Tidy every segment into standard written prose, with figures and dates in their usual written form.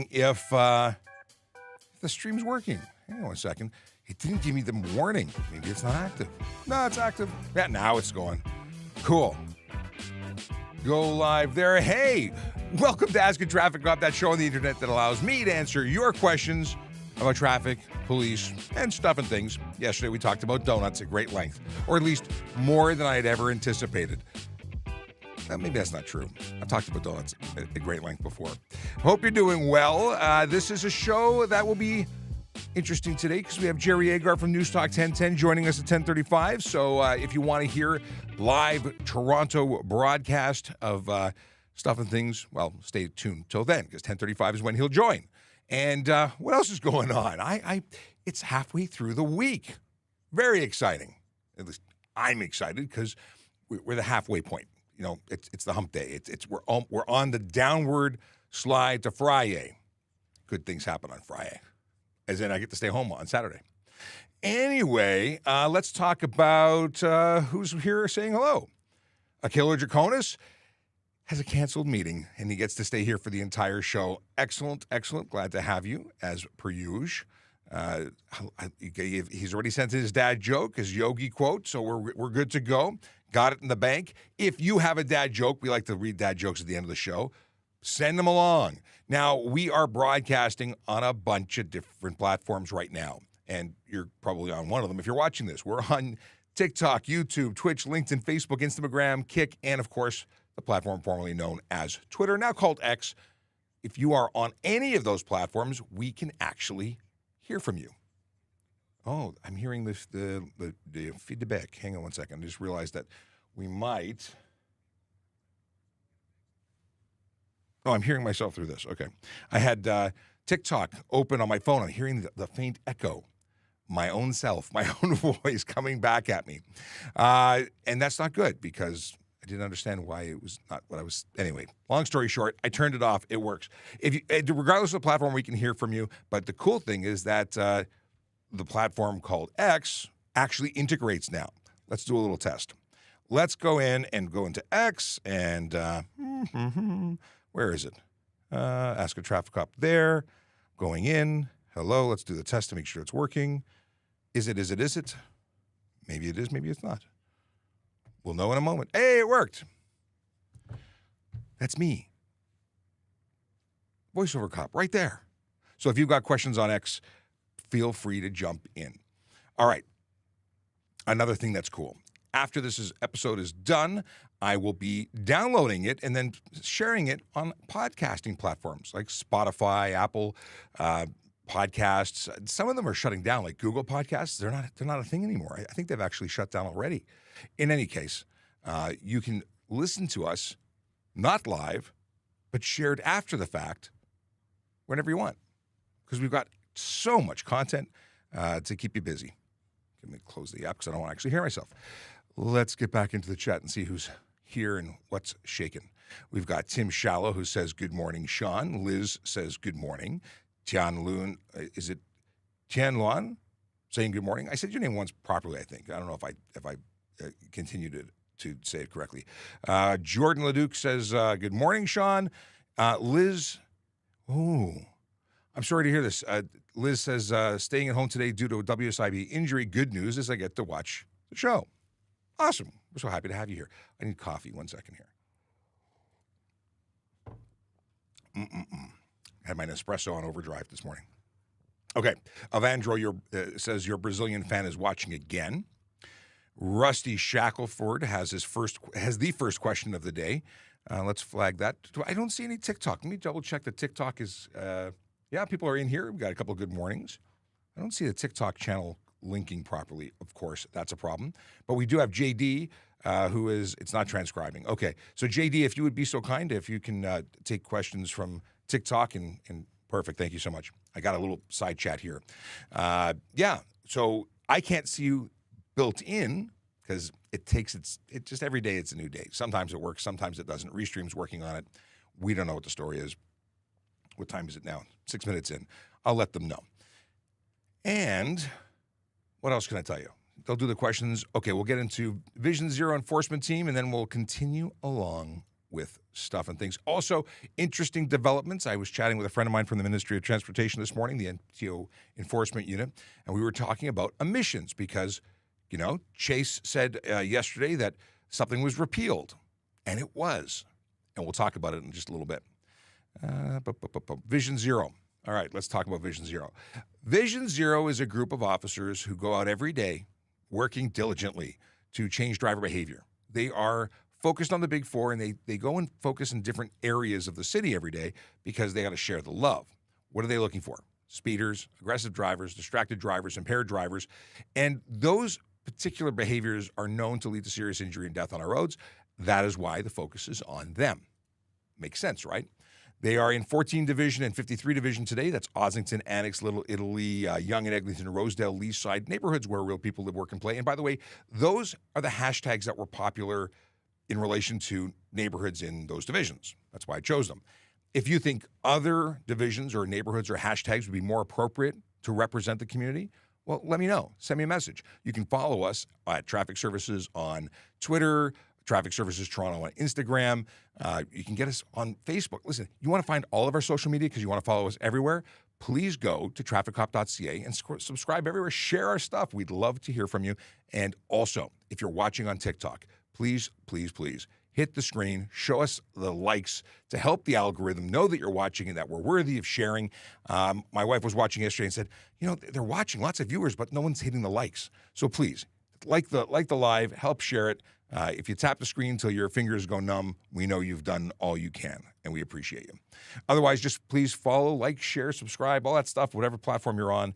wondering if the stream's working. Hang on a second. It didn't give me the warning. Maybe it's not active. No, it's active. Yeah, now it's going. Cool. Go live there. Hey, welcome to Ask a Traffic Cop, that show on the internet that allows me to answer your questions about traffic, police, and stuff and things. Yesterday we talked about donuts at great length, or at least more than I had ever anticipated. Maybe that's not true. I've talked about donuts at great length before. Hope you're doing well. This is a show that will be interesting today because we have Jerry Agar from News Talk 1010 joining us at 10:35. So if you want to hear live Toronto broadcast of stuff and things, well, stay tuned till then because 10:35 is when he'll join. And what else is going on? It's halfway through the week. Very exciting. At least I'm excited because we're the halfway point. You know, it's the hump day. We're on the downward slide to Friday. Good things happen on Friday, as in I get to stay home on Saturday. Anyway, let's talk about who's here saying hello. Akilo Draconis has a canceled meeting, and he gets to stay here for the entire show. Excellent, excellent. Glad to have you, as per usual. He's already sent his dad joke, his yogi quote, so we're good to go. Got it in the bank. If you have a dad joke, we like to read dad jokes at the end of the show. Send them along. Now, we are broadcasting on a bunch of different platforms right now, and you're probably on one of them if you're watching this. We're on TikTok, YouTube, Twitch, LinkedIn, Facebook, Instagram, Kick, and, of course, the platform formerly known as Twitter, now called X. If you are on any of those platforms, we can actually hear from you. Oh, I'm hearing the feedback. Hang on one second. I just realized that we might. Oh, I'm hearing myself through this. Okay. I had TikTok open on my phone. I'm hearing the faint echo. My own self, my own voice coming back at me. And that's not good because I didn't understand why it was not what I was. Anyway, long story short, I turned it off. It works. Regardless of the platform, we can hear from you. But the cool thing is that the platform called X actually integrates now. Let's do a little test. Let's go in and go into X and where is it? Ask a Traffic Cop there. Going in. Hello. Let's do the test to make sure it's working. Is it? Maybe it is. Maybe it's not. We'll know in a moment. Hey, it worked. That's me. VoiceOver Cop right there. So if you've got questions on X, feel free to jump in. All right. Another thing that's cool. After this episode is done, I will be downloading it and then sharing it on podcasting platforms like Spotify, Apple Podcasts. Some of them are shutting down, like Google Podcasts. They're not a thing anymore. I think they've actually shut down already. In any case, you can listen to us not live, but shared after the fact whenever you want, because we've got so much content to keep you busy. Let me close the app because I don't want to actually hear myself. Let's get back into the chat and see who's here and what's shaking. We've got Tim Shallow who says, good morning, Sean. Liz says, good morning. Tian Lun, is it Tian Luan saying good morning? I said your name once properly, I think. I don't know if I continue to say it correctly. Jordan Leduc says, good morning, Sean. Liz, I'm sorry to hear this. Liz says, staying at home today due to a WSIB injury. Good news is I get to watch the show. Awesome. We're so happy to have you here. I need coffee. 1 second here. Had my Nespresso on overdrive this morning. Okay. Avandro says your Brazilian fan is watching again. Rusty Shackelford has the first question of the day. Let's flag that. I don't see any TikTok. Let me double check that TikTok is. People are in here. We've got a couple of good mornings. I don't see the TikTok channel linking properly. Of course, that's a problem. But we do have JD, who is. It's not transcribing. Okay, so JD, if you would be so kind, if you can take questions from TikTok and perfect. Thank you so much. I got a little side chat here. So I can't see you built in because it just every day it's a new day. Sometimes it works, sometimes it doesn't. Restream's working on it. We don't know what the story is. What time is it now? 6 minutes in. I'll let them know. And what else can I tell you? They'll do the questions. Okay, we'll get into Vision Zero enforcement team, and then we'll continue along with stuff and things. Also, interesting developments. I was chatting with a friend of mine from the Ministry of Transportation this morning, the NTO Enforcement Unit, and we were talking about emissions because, Chase said yesterday that something was repealed, and it was. And we'll talk about it in just a little bit. Vision Zero. All right, let's talk about Vision Zero. Vision Zero is a group of officers who go out every day working diligently to change driver behavior. They are focused on the big four, and they go and focus in different areas of the city every day because they got to share the love. What are they looking for? Speeders, aggressive drivers, distracted drivers, impaired drivers. And those particular behaviors are known to lead to serious injury and death on our roads. That is why the focus is on them. Makes sense, right? They are in 14 Division and 53 Division today. That's Ossington, Annex, Little Italy, Young and Eglinton, Rosedale, Leaside, neighborhoods where real people live, work, and play. And by the way, those are the hashtags that were popular in relation to neighborhoods in those divisions. That's why I chose them. If you think other divisions or neighborhoods or hashtags would be more appropriate to represent the community, well, let me know. Send me a message. You can follow us at Traffic Services on Twitter, Traffic Services Toronto on Instagram. You can get us on Facebook. Listen, you want to find all of our social media because you want to follow us everywhere? Please go to TrafficCop.ca and subscribe everywhere. Share our stuff. We'd love to hear from you. And also, if you're watching on TikTok, please, please, please hit the screen. Show us the likes to help the algorithm know that you're watching and that we're worthy of sharing. My wife was watching yesterday and said, they're watching, lots of viewers, but no one's hitting the likes. So please, like the live, help share it. If you tap the screen until your fingers go numb, we know you've done all you can, and we appreciate you. Otherwise, just please follow, like, share, subscribe, all that stuff, whatever platform you're on.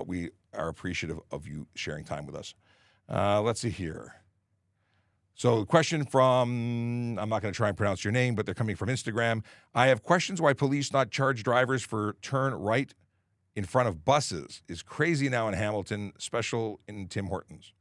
We are appreciative of you sharing time with us. Let's see here. So the question from, I'm not going to try and pronounce your name, but they're coming from Instagram. I have questions why police not charge drivers for turn right in front of buses is crazy now in Hamilton, special in Tim Hortons.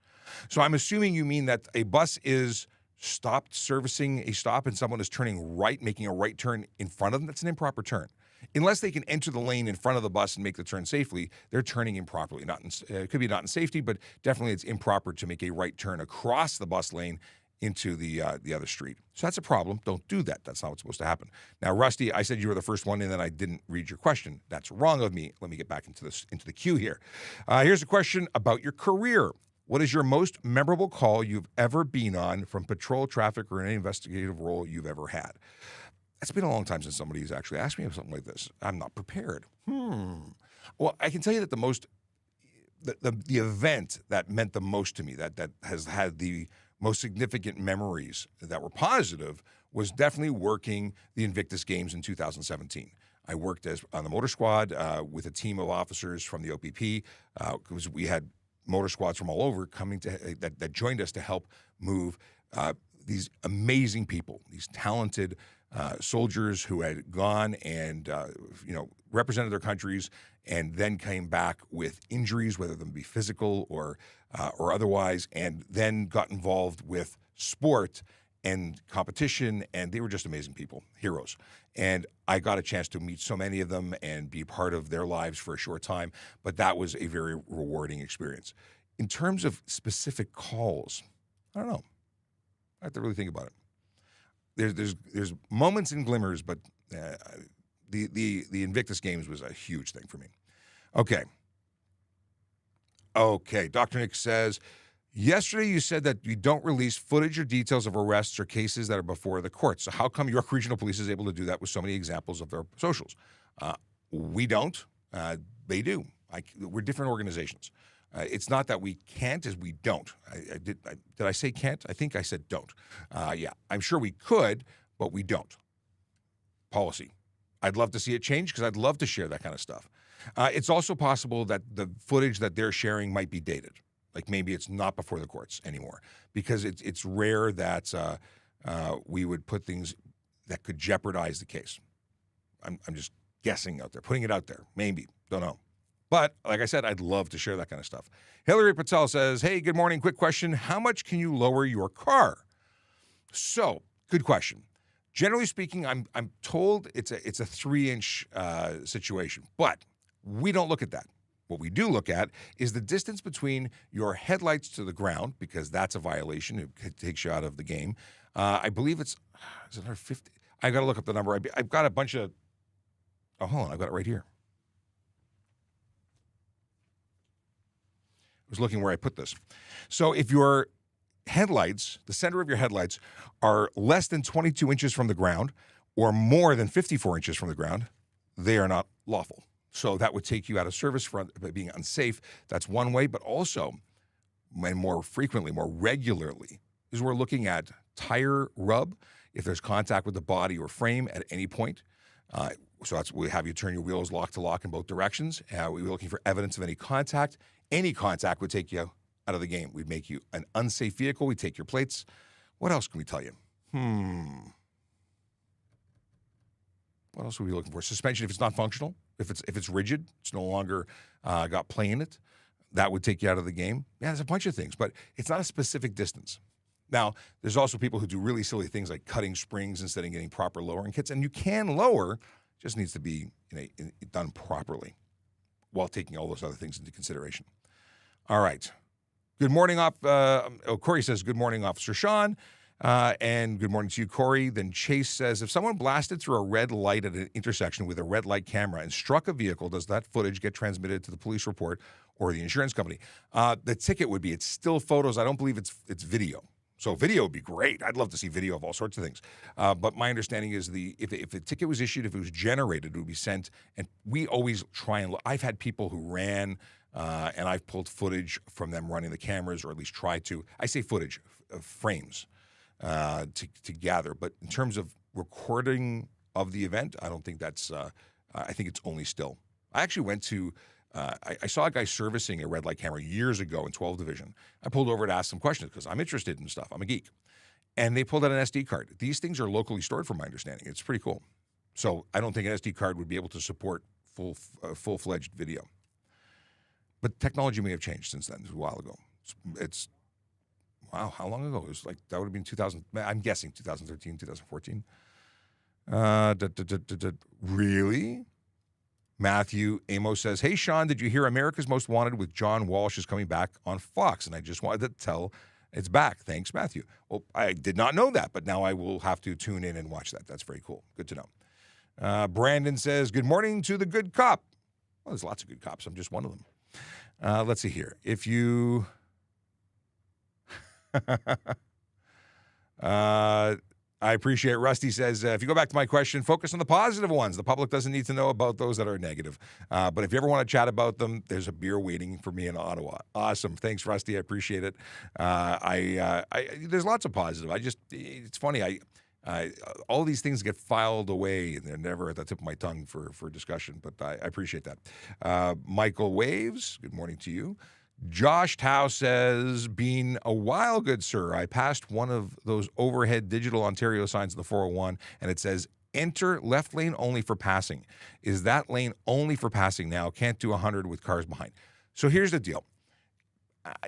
So I'm assuming you mean that a bus is stopped servicing a stop and someone is turning right, making a right turn in front of them. That's an improper turn. Unless they can enter the lane in front of the bus and make the turn safely, they're turning improperly. It could be not in safety, but definitely it's improper to make a right turn across the bus lane into the other street. So that's a problem. Don't do that. That's not what's supposed to happen. Now, Rusty, I said you were the first one, and then I didn't read your question. That's wrong of me. Let me get back into the queue here. Here's a question about your career. What is your most memorable call you've ever been on from patrol, traffic, or any investigative role you've ever had? It's been a long time since somebody's actually asked me something like this. I'm not prepared. Well, I can tell you that the event that meant the most to me, that has had the most significant memories that were positive, was definitely working the Invictus Games in 2017. I worked on the motor squad with a team of officers from the OPP because we had motor squads from all over coming that joined us to help move these amazing people, these talented soldiers who had gone and represented their countries and then came back with injuries, whether them be physical or otherwise, and then got involved with sport and competition, and they were just amazing people, heroes. And I got a chance to meet so many of them and be part of their lives for a short time, but that was a very rewarding experience. In terms of specific calls, I don't know. I have to really think about it. There's moments and glimmers, but the Invictus Games was a huge thing for me. Okay. Dr. Nick says, yesterday you said that you don't release footage or details of arrests or cases that are before the courts. So how come York Regional Police is able to do that with so many examples of their socials? We don't. They do. We're different organizations. It's not that we can't, as we don't. Did I say can't? I think I said don't. Yeah, I'm sure we could, but we don't. Policy. I'd love to see it change because I'd love to share that kind of stuff. It's also possible that the footage that they're sharing might be dated. Like maybe it's not before the courts anymore because it's rare that we would put things that could jeopardize the case. I'm just guessing out there, putting it out there. Maybe. Don't know. But like I said, I'd love to share that kind of stuff. Hillary Patel says, hey, good morning. Quick question. How much can you lower your car? So, good question. Generally speaking, I'm told it's a 3-inch situation, but we don't look at that. What we do look at is the distance between your headlights to the ground, because that's a violation. It takes you out of the game. I believe is it 50? I got to look up the number. I've got a bunch of, hold on, I've got it right here. I was looking where I put this. So if your headlights, the center of your headlights, are less than 22 inches from the ground or more than 54 inches from the ground, they are not lawful. So that would take you out of service for being unsafe. That's one way, but also, and more frequently, more regularly, is we're looking at tire rub, if there's contact with the body or frame at any point. So we have you turn your wheels lock to lock in both directions. We're looking for evidence of any contact. Any contact would take you out of the game. We'd make you an unsafe vehicle. We'd take your plates. What else can we tell you? What else would we be looking for? Suspension if it's not functional. If it's rigid, it's no longer got play in it. That would take you out of the game. Yeah, there's a bunch of things, but it's not a specific distance. Now, there's also people who do really silly things like cutting springs instead of getting proper lowering kits, and you can lower, just needs to be done properly while taking all those other things into consideration. All right. Good morning, Corey says, good morning, Officer Sean. And good morning to you, Corey. Then Chase says, if someone blasted through a red light at an intersection with a red light camera and struck a vehicle, does that footage get transmitted to the police report or the insurance company? The ticket would be, it's still photos. I don't believe it's video. So video would be great. I'd love to see video of all sorts of things. But my understanding is if the ticket was issued, if it was generated, it would be sent. And we always try and look. I've had people who ran, and I've pulled footage from them running the cameras, or at least try to. I say footage, frames. To gather. But in terms of recording of the event, I don't think that's, I think it's only still. I actually went to, I saw a guy servicing a red light camera years ago in 12 Division. I pulled over to ask some questions because I'm interested in stuff. I'm a geek. And they pulled out an SD card. These things are locally stored from my understanding. It's pretty cool. So I don't think an SD card would be able to support full-fledged video. But technology may have changed since then. It was a while ago. It's wow, how long ago? It was like, that would have been 2000, I'm guessing 2013, 2014. Really? Matthew Amos says, hey, Sean, did you hear America's Most Wanted with John Walsh is coming back on Fox? And I just wanted to tell it's back. Thanks, Matthew. Well, I did not know that, but now I will have to tune in and watch that. That's very cool. Good to know. Brandon says, good morning to the good cop. Well, there's lots of good cops. I'm just one of them. Let's see here. If you... I appreciate Rusty says, if you go back to my question, focus on the positive ones. The public doesn't need to know about those that are negative. But if you ever want to chat about them, there's a beer waiting for me in Ottawa. Awesome. Thanks, Rusty. I appreciate it. There's lots of positive. It's funny. All these things get filed away and they're never at the tip of my tongue for discussion, but I appreciate that. Michael Waves, good morning to you. Josh Tao says, been a while, good sir. I passed one of those overhead digital Ontario signs in the 401, and it says, enter left lane only for passing. Is that lane only for passing now? Can't do 100 with cars behind. So here's the deal.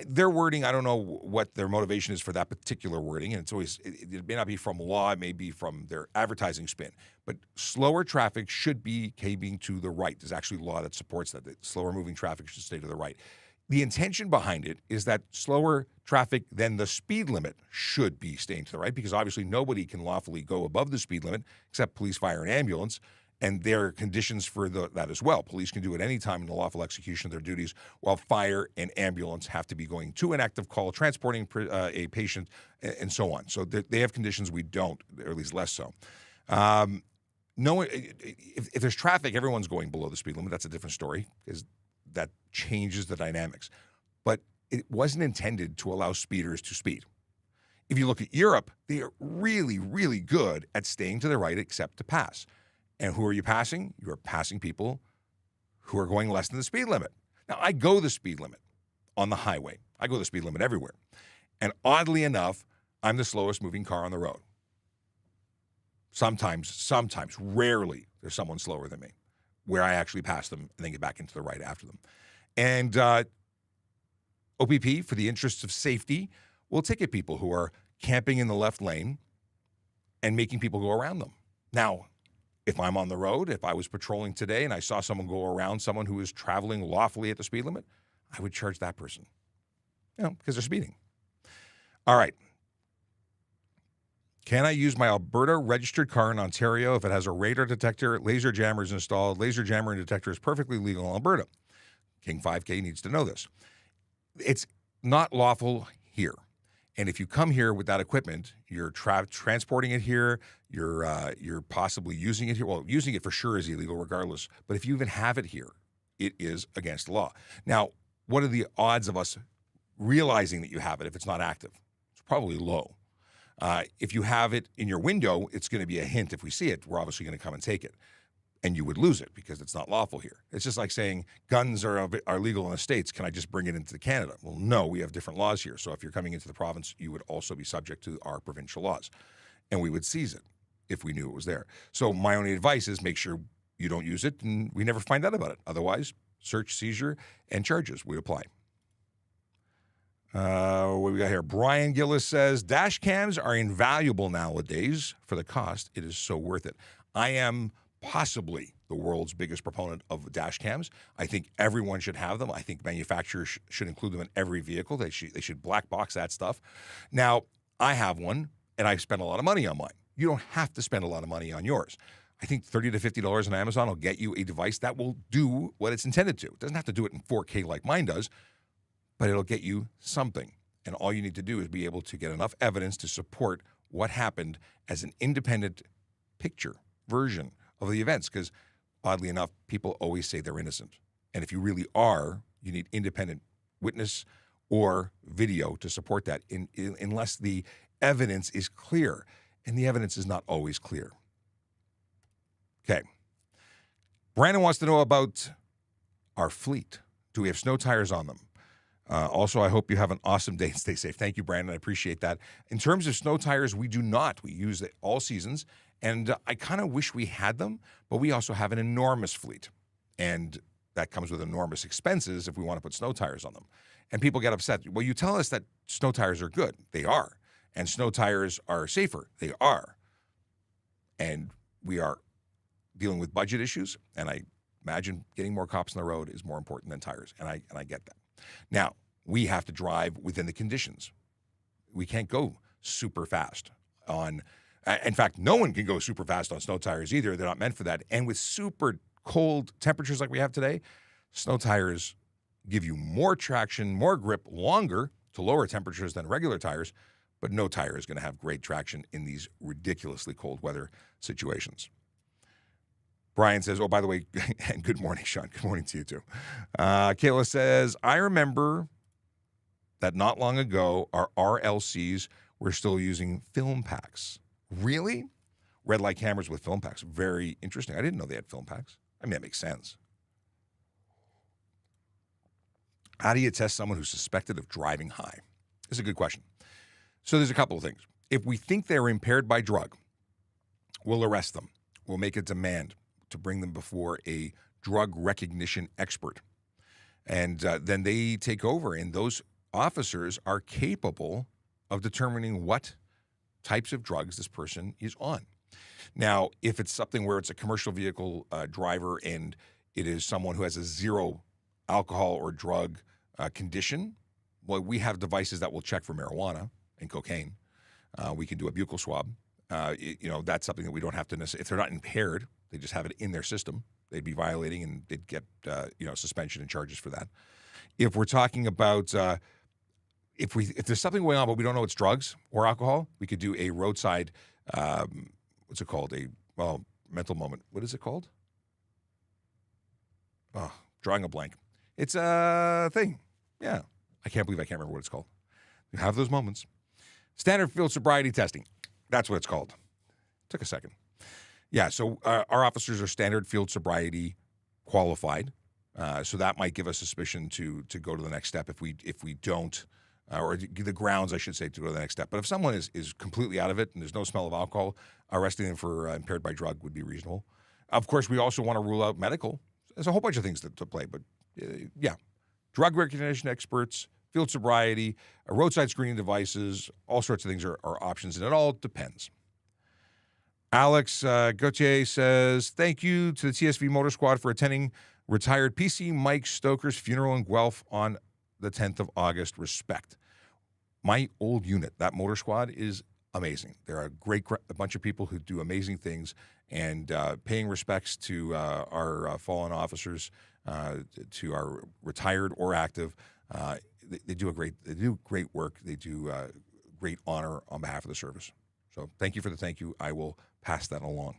Their wording, I don't know what their motivation is for that particular wording, and it may not be from law, it may be from their advertising spin, but slower traffic should be caving to the right. There's actually law that supports that slower moving traffic should stay to the right. The intention behind it is that slower traffic than the speed limit should be staying to the right, because obviously nobody can lawfully go above the speed limit except police, fire, and ambulance, and there are conditions for that as well. Police can do it any time in the lawful execution of their duties, while fire and ambulance have to be going to an active call, transporting a patient, and so on. So they have conditions we don't, or at least less so. If there's traffic, everyone's going below the speed limit. That's a different story, because that changes the dynamics. But it wasn't intended to allow speeders to speed. If you look at Europe, they are really, really good at staying to the right except to pass. And who are you passing? You're passing people who are going less than the speed limit. Now, I go the speed limit on the highway. I go the speed limit everywhere. And oddly enough, I'm the slowest moving car on the road. Sometimes, rarely, there's someone slower than me, where I actually pass them and then get back into the right after them. And OPP, for the interests of safety, will ticket people who are camping in the left lane and making people go around them. Now, If I'm on the road, if I was patrolling today and I saw someone go around someone who is traveling lawfully at the speed limit, I would charge that person, because they're speeding. All right. Can I use my Alberta registered car in Ontario if it has a radar detector, laser jammers installed? Laser jammer and detector is perfectly legal in Alberta. King 5K needs to know this. It's not lawful here. And if you come here with that equipment, you're transporting it here, you're possibly using it here. Well, using it for sure is illegal regardless. But if you even have it here, it is against the law. Now, what are the odds of us realizing that you have it if it's not active? It's probably low. If you have it in your window, it's going to be a hint. If we see it, we're obviously going to come and take it. And you would lose it because it's not lawful here. It's just like saying guns are legal in the States. Can I just bring it into Canada? Well, no, we have different laws here. So if you're coming into the province, you would also be subject to our provincial laws. And we would seize it if we knew it was there. So my only advice is make sure you don't use it and we never find out about it. Otherwise, search, seizure, and charges would apply. What we got here? Brian Gillis says, dash cams are invaluable nowadays for the cost. It is so worth it. I am possibly the world's biggest proponent of dash cams. I think everyone should have them. I think manufacturers should include them in every vehicle. They should black box that stuff. Now, I have one, and I spend a lot of money on mine. You don't have to spend a lot of money on yours. I think $30 to $50 on Amazon will get you a device that will do what it's intended to. It doesn't have to do it in 4K like mine does, but it'll get you something. And all you need to do is be able to get enough evidence to support what happened as an independent picture version of the events, because oddly enough, people always say they're innocent. And if you really are, you need independent witness or video to support that unless the evidence is clear. And the evidence is not always clear. Okay. Brandon wants to know about our fleet. Do we have snow tires on them? Also, I hope you have an awesome day and stay safe. Thank you, Brandon. I appreciate that. In terms of snow tires, we do not. We use it all seasons. And I kind of wish we had them, but we also have an enormous fleet. And that comes with enormous expenses if we want to put snow tires on them. And people get upset. Well, you tell us that snow tires are good. They are. And snow tires are safer. They are. And we are dealing with budget issues. And I imagine getting more cops on the road is more important than tires. And I get that. Now, we have to drive within the conditions. We can't go super fast on... In fact, no one can go super fast on snow tires either. They're not meant for that. And with super cold temperatures like we have today, snow tires give you more traction, more grip, longer to lower temperatures than regular tires, but no tire is going to have great traction in these ridiculously cold weather situations. Brian says, oh, by the way, and good morning, Sean. Good morning to you too. Kayla says, I remember that not long ago, our RLCs were still using film packs. Really? Red light cameras with film packs. Very interesting. I didn't know they had film packs. I mean, that makes sense. How do you test someone who's suspected of driving high? This is a good question. So there's a couple of things. If we think they're impaired by drug, we'll arrest them. We'll make a demand to bring them before a drug recognition expert. And then they take over, and those officers are capable of determining what types of drugs this person is on. Now, if it's something where it's a commercial vehicle driver and it is someone who has a zero alcohol or drug condition, well, we have devices that will check for marijuana and cocaine. We can do a buccal swab. That's something that we don't have to necessarily, if they're not impaired, they just have it in their system, they'd be violating and they'd get, suspension and charges for that. If we're talking about, if there's something going on, but we don't know it's drugs or alcohol, we could do a roadside, what's it called? Mental moment. What is it called? Oh, drawing a blank. It's a thing. Yeah. I can't believe I can't remember what it's called. You have those moments. Standard field sobriety testing. That's what it's called. Took a second. Yeah, so our officers are standard field sobriety qualified. So that might give us suspicion to go to the next step if we don't, or the grounds, I should say, to go to the next step. But if someone is completely out of it and there's no smell of alcohol, arresting them for impaired by drug would be reasonable. Of course, we also want to rule out medical. There's a whole bunch of things to play, but yeah. Drug recognition experts, field sobriety, roadside screening devices, all sorts of things are options, and it all depends. Alex Gauthier says, thank you to the TSV Motor Squad for attending retired PC Mike Stoker's funeral in Guelph on the 10th of August. Respect. My old unit, that motor squad, is amazing. They're a bunch of people who do amazing things, and paying respects to our fallen officers, to our retired or active. They do great work. They do great honor on behalf of the service. So thank you for the thank you. I will pass that along.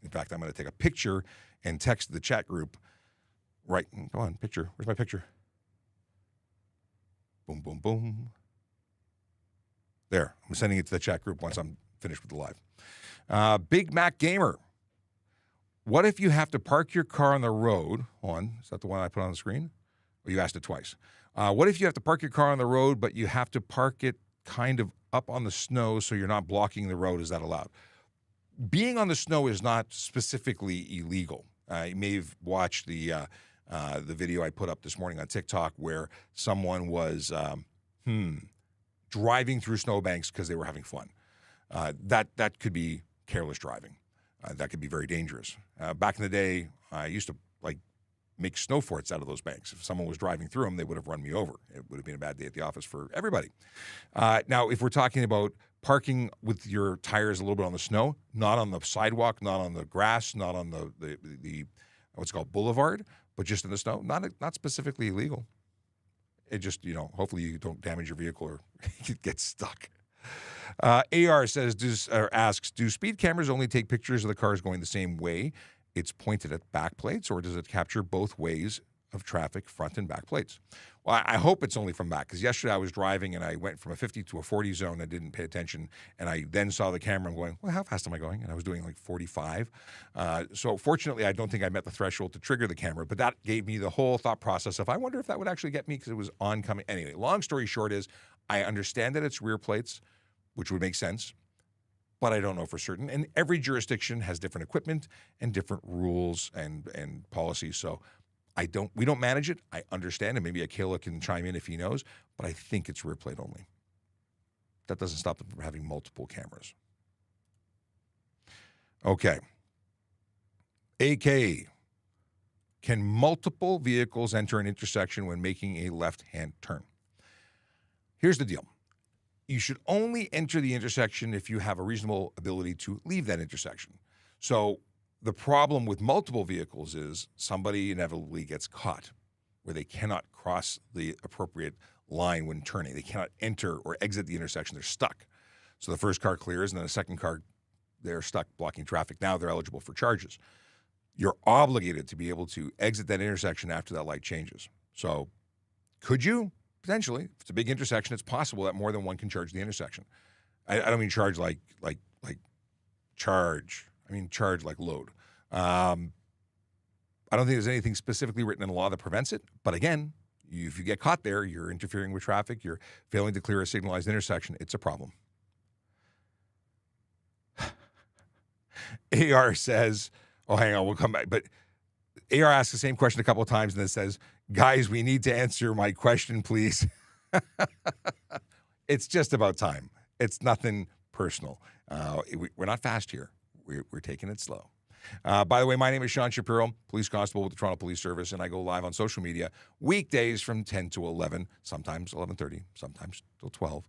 In fact, I'm going to take a picture and text the chat group. Right, come on, picture. Where's my picture? Boom, boom, boom. There, I'm sending it to the chat group once I'm finished with the live. Big Mac Gamer. What if you have to park your car on the road? Is that the one I put on the screen? Or you asked it twice. What if you have to park your car on the road, but you have to park it kind of up on the snow so you're not blocking the road? Is that allowed? Being on the snow is not specifically illegal. You may have watched the video I put up this morning on TikTok where someone was driving through snowbanks because they were having fun. That could be careless driving. That could be very dangerous. Back in the day, I used to make snow forts out of those banks. If someone was driving through them, they would have run me over. It would have been a bad day at the office for everybody. Now, if we're talking about parking with your tires a little bit on the snow, not on the sidewalk, not on the grass, not on the what's called boulevard, but just in the snow, not specifically illegal. It just, hopefully you don't damage your vehicle or you get stuck. AR asks, do speed cameras only take pictures of the cars going the same way it's pointed at back plates, or does it capture both ways of traffic, front and back plates? Well, I hope it's only from back, because yesterday I was driving and I went from a 50 to a 40 zone. I didn't pay attention, and I then saw the camera and going, well, how fast am I going? And I was doing 45. So fortunately, I don't think I met the threshold to trigger the camera, but that gave me the whole thought process of, I wonder if that would actually get me, because it was oncoming. Anyway, long story short is, I understand that it's rear plates, which would make sense, but I don't know for certain. And every jurisdiction has different equipment and different rules and policies. So we don't manage it. I understand, and maybe Akela can chime in if he knows, but I think it's rear plate only. That doesn't stop them from having multiple cameras. Okay. AK. Can multiple vehicles enter an intersection when making a left-hand turn? Here's the deal. You should only enter the intersection if you have a reasonable ability to leave that intersection. So the problem with multiple vehicles is somebody inevitably gets caught where they cannot cross the appropriate line when turning. They cannot enter or exit the intersection. They're stuck. So the first car clears, and then the second car, they're stuck blocking traffic. Now they're eligible for charges. You're obligated to be able to exit that intersection after that light changes. So could you? Potentially. If it's a big intersection, it's possible that more than one can charge the intersection. I don't mean charge like charge. I mean charge like load. I don't think there's anything specifically written in the law that prevents it. But again, if you get caught there, you're interfering with traffic, you're failing to clear a signalized intersection, it's a problem. AR says, hang on, we'll come back. But AR asks the same question a couple of times and then says, guys, we need to answer my question, please. It's just about time. It's nothing personal. We're not fast here. We're taking it slow. By the way, my name is Sean Shapiro, police constable with the Toronto Police Service, and I go live on social media weekdays from 10 to 11, sometimes 11:30, sometimes till 12.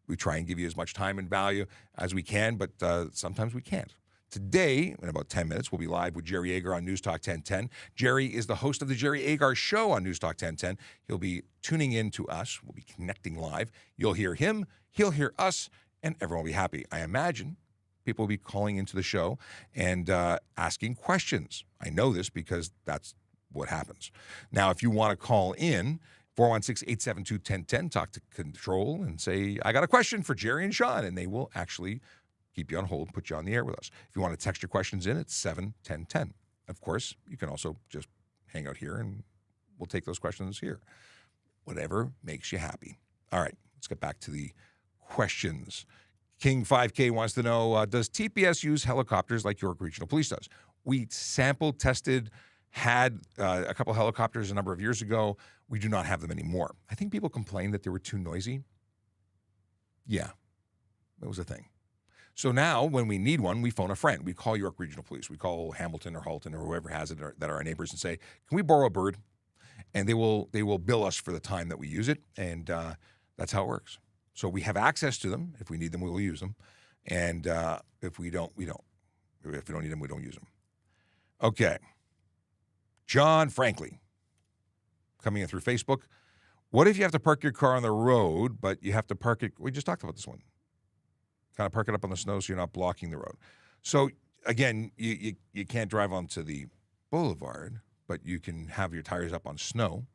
We try and give you as much time and value as we can, but sometimes we can't. Today, in about 10 minutes, we'll be live with Jerry Agar on News Talk 1010. Jerry is the host of the Jerry Agar Show on News Talk 1010. He'll be tuning in to us. We'll be connecting live. You'll hear him, he'll hear us, and everyone will be happy. I imagine people will be calling into the show and asking questions. I know this because that's what happens. Now, if you want to call in, 416-872-1010, talk to Control and say, I got a question for Jerry and Sean, and they will actually keep you on hold, put you on the air with us. If you want to text your questions in, it's 71010. Of course, you can also just hang out here and we'll take those questions here. Whatever makes you happy. All right, let's get back to the questions. King 5K wants to know, does TPS use helicopters like York Regional Police does? We sampled, tested, had a couple helicopters a number of years ago. We do not have them anymore. I think people complained that they were too noisy. Yeah, that was a thing. So now when we need one, we phone a friend. We call York Regional Police. We call Hamilton or Halton or whoever has it that are our neighbors and say, can we borrow a bird? And they will bill us for the time that we use it. And that's how it works. So we have access to them. If we need them, we will use them. And if we don't, we don't. If we don't need them, we don't use them. Okay. John Franklin coming in through Facebook. What if you have to park your car on the road, but you have to park it? We just talked about this one. Kind of park it up on the snow so you're not blocking the road. So, again, you can't drive onto the boulevard, but you can have your tires up on snow.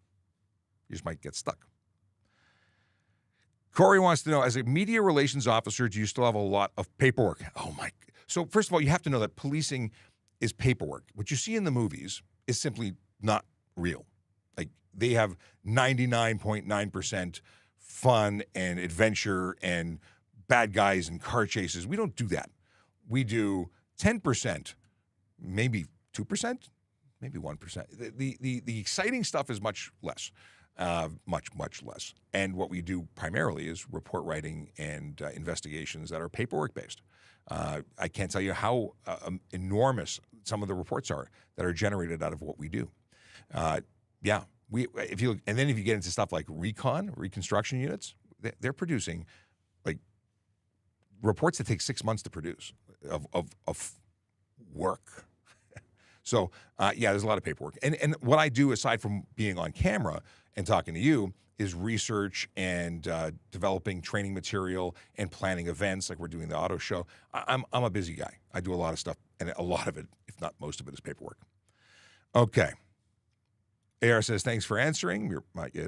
You just might get stuck. Corey wants to know, as a media relations officer, do you still have a lot of paperwork? Oh, my. So, first of all, you have to know that policing is paperwork. What you see in the movies is simply not real. Like, they have 99.9% fun and adventure and bad guys and car chases. We don't do that. We do 10%, maybe 2%, maybe 1%. The exciting stuff is much less, much less. And what we do primarily is report writing and investigations that are paperwork-based. I can't tell you how enormous some of the reports are that are generated out of what we do. If you get into stuff like reconstruction units, they're producing like reports that take 6 months to produce of work. So there's a lot of paperwork. And what I do aside from being on camera and talking to you is research and developing training material and planning events like we're doing the auto show. I'm a busy guy. I do a lot of stuff, and a lot of it, if not most of it, is paperwork. Okay. AR says, thanks for answering.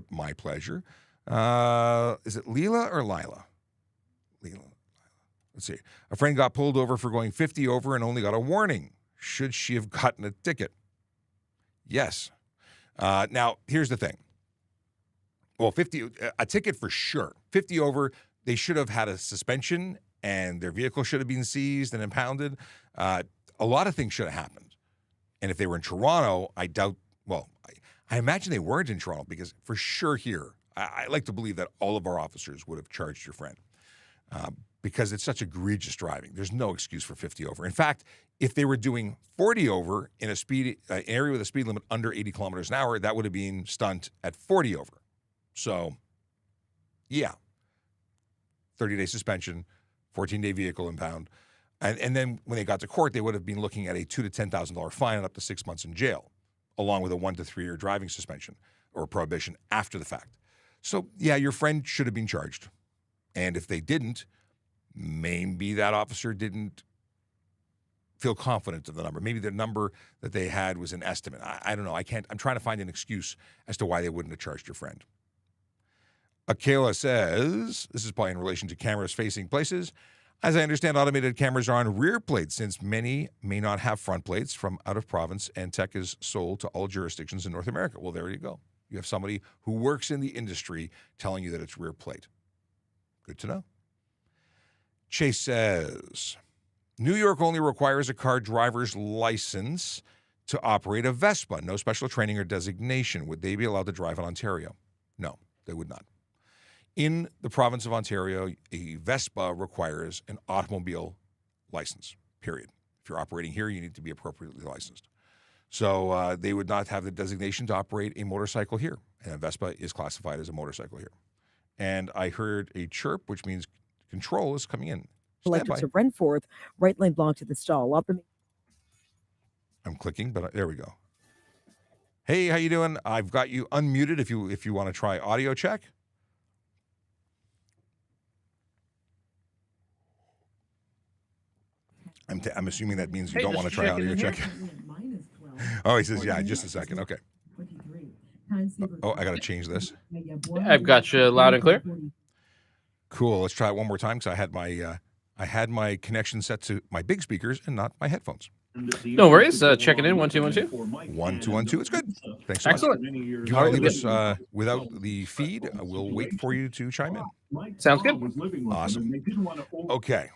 My pleasure. Is it Leela or Lila? Leela. Let's see. A friend got pulled over for going 50 over and only got a warning. Should she have gotten a ticket? Yes. Now, here's the thing. Well, a ticket for sure. 50 over, they should have had a suspension and their vehicle should have been seized and impounded. A lot of things should have happened. And if they were in Toronto, I doubt, I imagine they weren't in Toronto because for sure here, I like to believe that all of our officers would have charged your friend because it's such egregious driving. There's no excuse for 50 over. In fact, if they were doing 40 over in a area with a speed limit under 80 kilometers an hour, that would have been stunt at 40 over. So, 30-day suspension, 14-day vehicle impound. And then when they got to court, they would have been looking at a $2,000 to $10,000 fine and up to 6 months in jail, along with a 1 to 3 year driving suspension or prohibition after the fact. So, your friend should have been charged. And if they didn't, maybe that officer didn't feel confident of the number. Maybe the number that they had was an estimate. I don't know. I'm trying to find an excuse as to why they wouldn't have charged your friend. Akela says, this is probably in relation to cameras facing places. As I understand, automated cameras are on rear plates since many may not have front plates from out of province and tech is sold to all jurisdictions in North America. Well, there you go. You have somebody who works in the industry telling you that it's rear plate. Good to know. Chase says, New York only requires a car driver's license to operate a Vespa. No special training or designation. Would they be allowed to drive in Ontario? No, they would not. In the province of Ontario, a Vespa requires an automobile license, period. If you're operating here, you need to be appropriately licensed. So they would not have the designation to operate a motorcycle here. And a Vespa is classified as a motorcycle here. And I heard a chirp, which means control is coming in. Electric to Renforth, right lane block to the stall. I'm clicking, but there we go. Hey, how you doing? I've got you unmuted if you want to try audio check. I'm assuming that means you don't want to try audio check. Oh, he says, just a second. Okay. Oh, I got to change this. I've got you loud and clear. Cool. Let's try it one more time because I had my connection set to my big speakers and not my headphones. No worries. Checking in. 1 2 1 2. 1 2 1 2. It's good. Thanks so Excellent. much. Do you want to leave us without the feed? We'll wait for you to chime in. Sounds good. Awesome. Okay.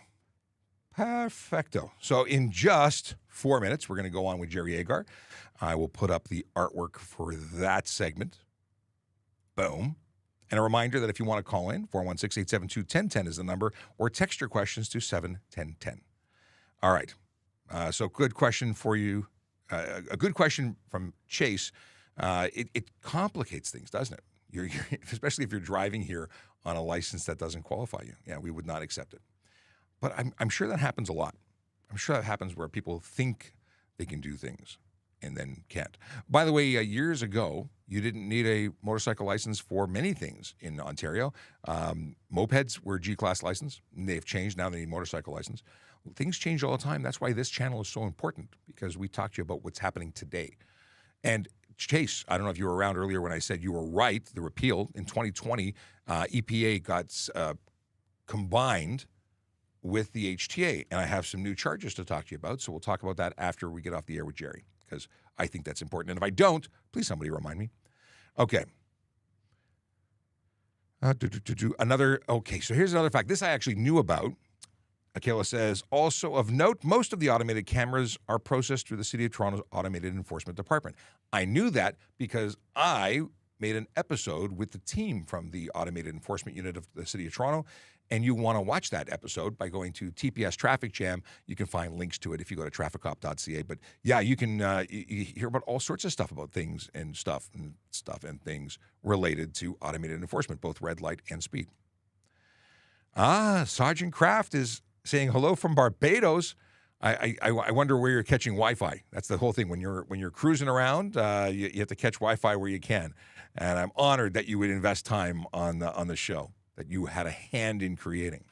Perfecto. So in just 4 minutes, we're going to go on with Jerry Agar. I will put up the artwork for that segment. Boom. And a reminder that if you want to call in, 416-872-1010 is the number, or text your questions to 71010. All right. So good question for you. A good question from Chase. It complicates things, doesn't it? You're especially if you're driving here on a license that doesn't qualify you. Yeah, we would not accept it. But I'm sure that happens a lot. I'm sure that happens where people think they can do things and then can't. By the way, years ago, you didn't need a motorcycle license for many things in Ontario. Mopeds were G-class license. They've changed. Now they need motorcycle license. Things change all the time. That's why this channel is so important, because we talk to you about what's happening today. And Chase, I don't know if you were around earlier when I said you were right. The repeal in 2020, EPA got combined with the HTA, and I have some new charges to talk to you about. So we'll talk about that after we get off the air with Jerry, because I think that's important. And if I don't, please somebody remind me. Okay. Okay, so here's another fact. This I actually knew about. Akela says, also of note, most of the automated cameras are processed through the City of Toronto's Automated Enforcement Department. I knew that because I made an episode with the team from the Automated Enforcement Unit of the City of Toronto, and you want to watch that episode by going to TPS Traffic Jam. You can find links to it if you go to TrafficCop.ca. But yeah, you can you hear about all sorts of stuff about things and things related to automated enforcement, both red light and speed. Sergeant Kraft is saying hello from Barbados. I wonder where you're catching Wi-Fi. That's the whole thing. When you're cruising around, you have to catch Wi-Fi where you can. And I'm honored that you would invest time on the show, that you had a hand in creating.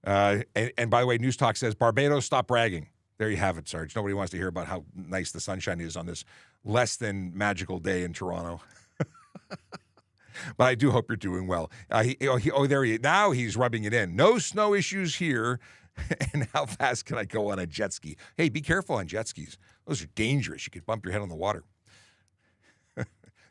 And by the way, News Talk says, Barbados, stop bragging. There you have it, Sarge. Nobody wants to hear about how nice the sunshine is on this less than magical day in Toronto. But I do hope you're doing well. There he is. Now he's rubbing it in. No snow issues here. And how fast can I go on a jet ski? Hey, be careful on jet skis. Those are dangerous. You could bump your head on the water.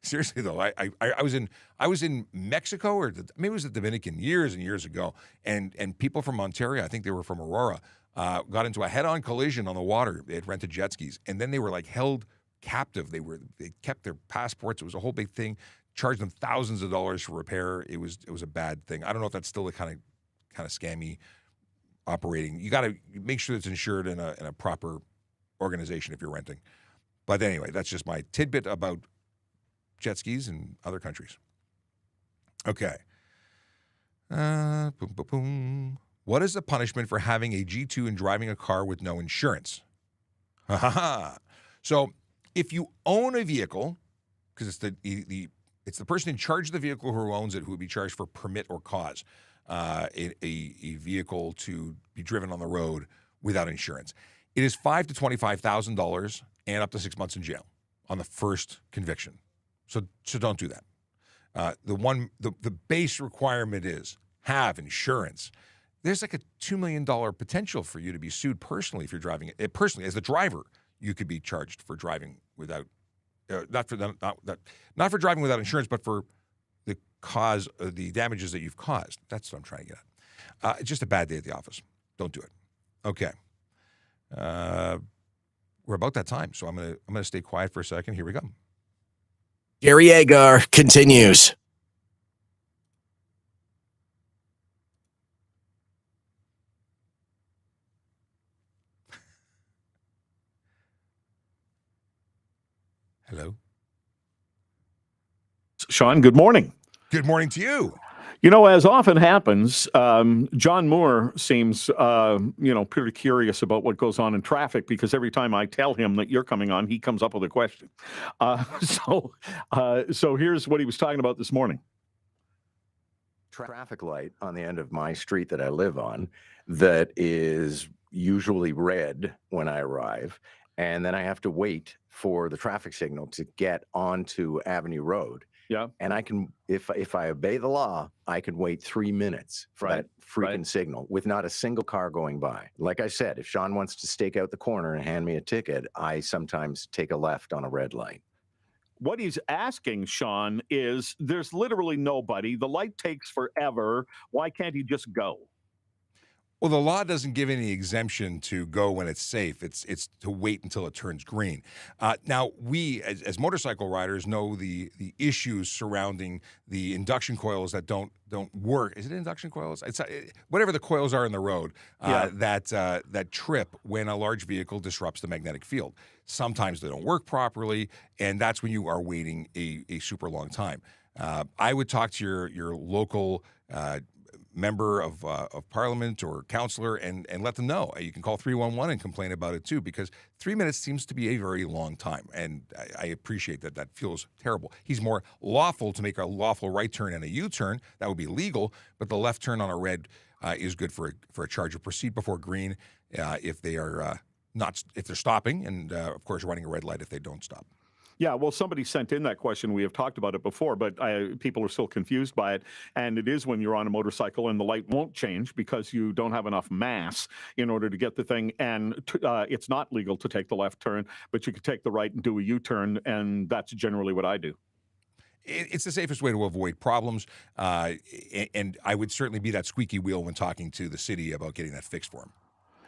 Seriously though, I was in Mexico, or maybe it was the Dominican, years and years ago, and people from Ontario, I think they were from Aurora, got into a head-on collision on the water. They had rented jet skis, and then they were like held captive. They kept their passports. It was a whole big thing. Charged them thousands of dollars for repair. It was a bad thing. I don't know if that's still a kind of scammy operating. You got to make sure it's insured in a proper organization if you're renting. But anyway, that's just my tidbit about jet skis in other countries. Okay. What is the punishment for having a G2 and driving a car with no insurance? So if you own a vehicle, because it's the person in charge of the vehicle who owns it who would be charged for permit or cause a vehicle to be driven on the road without insurance. It is $5,000 to $25,000 and up to 6 months in jail on the first conviction. So don't do that. The base requirement is have insurance. There's like a $2 million potential for you to be sued personally if you're driving it. Personally, as the driver, you could be charged for driving without. Not for driving without insurance, but for the cause of the damages that you've caused. That's what I'm trying to get at. It's just a bad day at the office. Don't do it. Okay. We're about that time, so I'm gonna stay quiet for a second. Here we go. Gary Agar continues. Hello. Sean, good morning. Good morning to you. You know, as often happens, John Moore seems, pretty curious about what goes on in traffic, because every time I tell him that you're coming on, he comes up with a question. So here's what he was talking about this morning. Traffic light on the end of my street that I live on that is usually red when I arrive. And then I have to wait for the traffic signal to get onto Avenue Road. Yeah. And I can, if I obey the law, I can wait 3 minutes for that freaking signal with not a single car going by. Like I said, if Sean wants to stake out the corner and hand me a ticket, I sometimes take a left on a red light. What he's asking, Sean, is there's literally nobody. The light takes forever. Why can't he just go? Well, the law doesn't give any exemption to go when it's safe. It's to wait until it turns green. Now, we as motorcycle riders know the issues surrounding the induction coils that don't work. Is it induction coils? It's whatever the coils are in the road that trip when a large vehicle disrupts the magnetic field. Sometimes they don't work properly, and that's when you are waiting a super long time. I would talk to your local member of parliament or councillor and let them know. You can call 311 and complain about it too, because 3 minutes seems to be a very long time, and I appreciate that. That feels terrible. He's more lawful to make a lawful right turn and a U-turn. That would be legal, but the left turn on a red is good for a charge of proceed before green if they are if they're stopping, and of course running a red light if they don't stop. Yeah, well, somebody sent in that question. We have talked about it before, but people are still confused by it. And it is when you're on a motorcycle and the light won't change because you don't have enough mass in order to get the thing. And it's not legal to take the left turn, but you could take the right and do a U-turn, and that's generally what I do. It's the safest way to avoid problems, and I would certainly be that squeaky wheel when talking to the city about getting that fixed for him.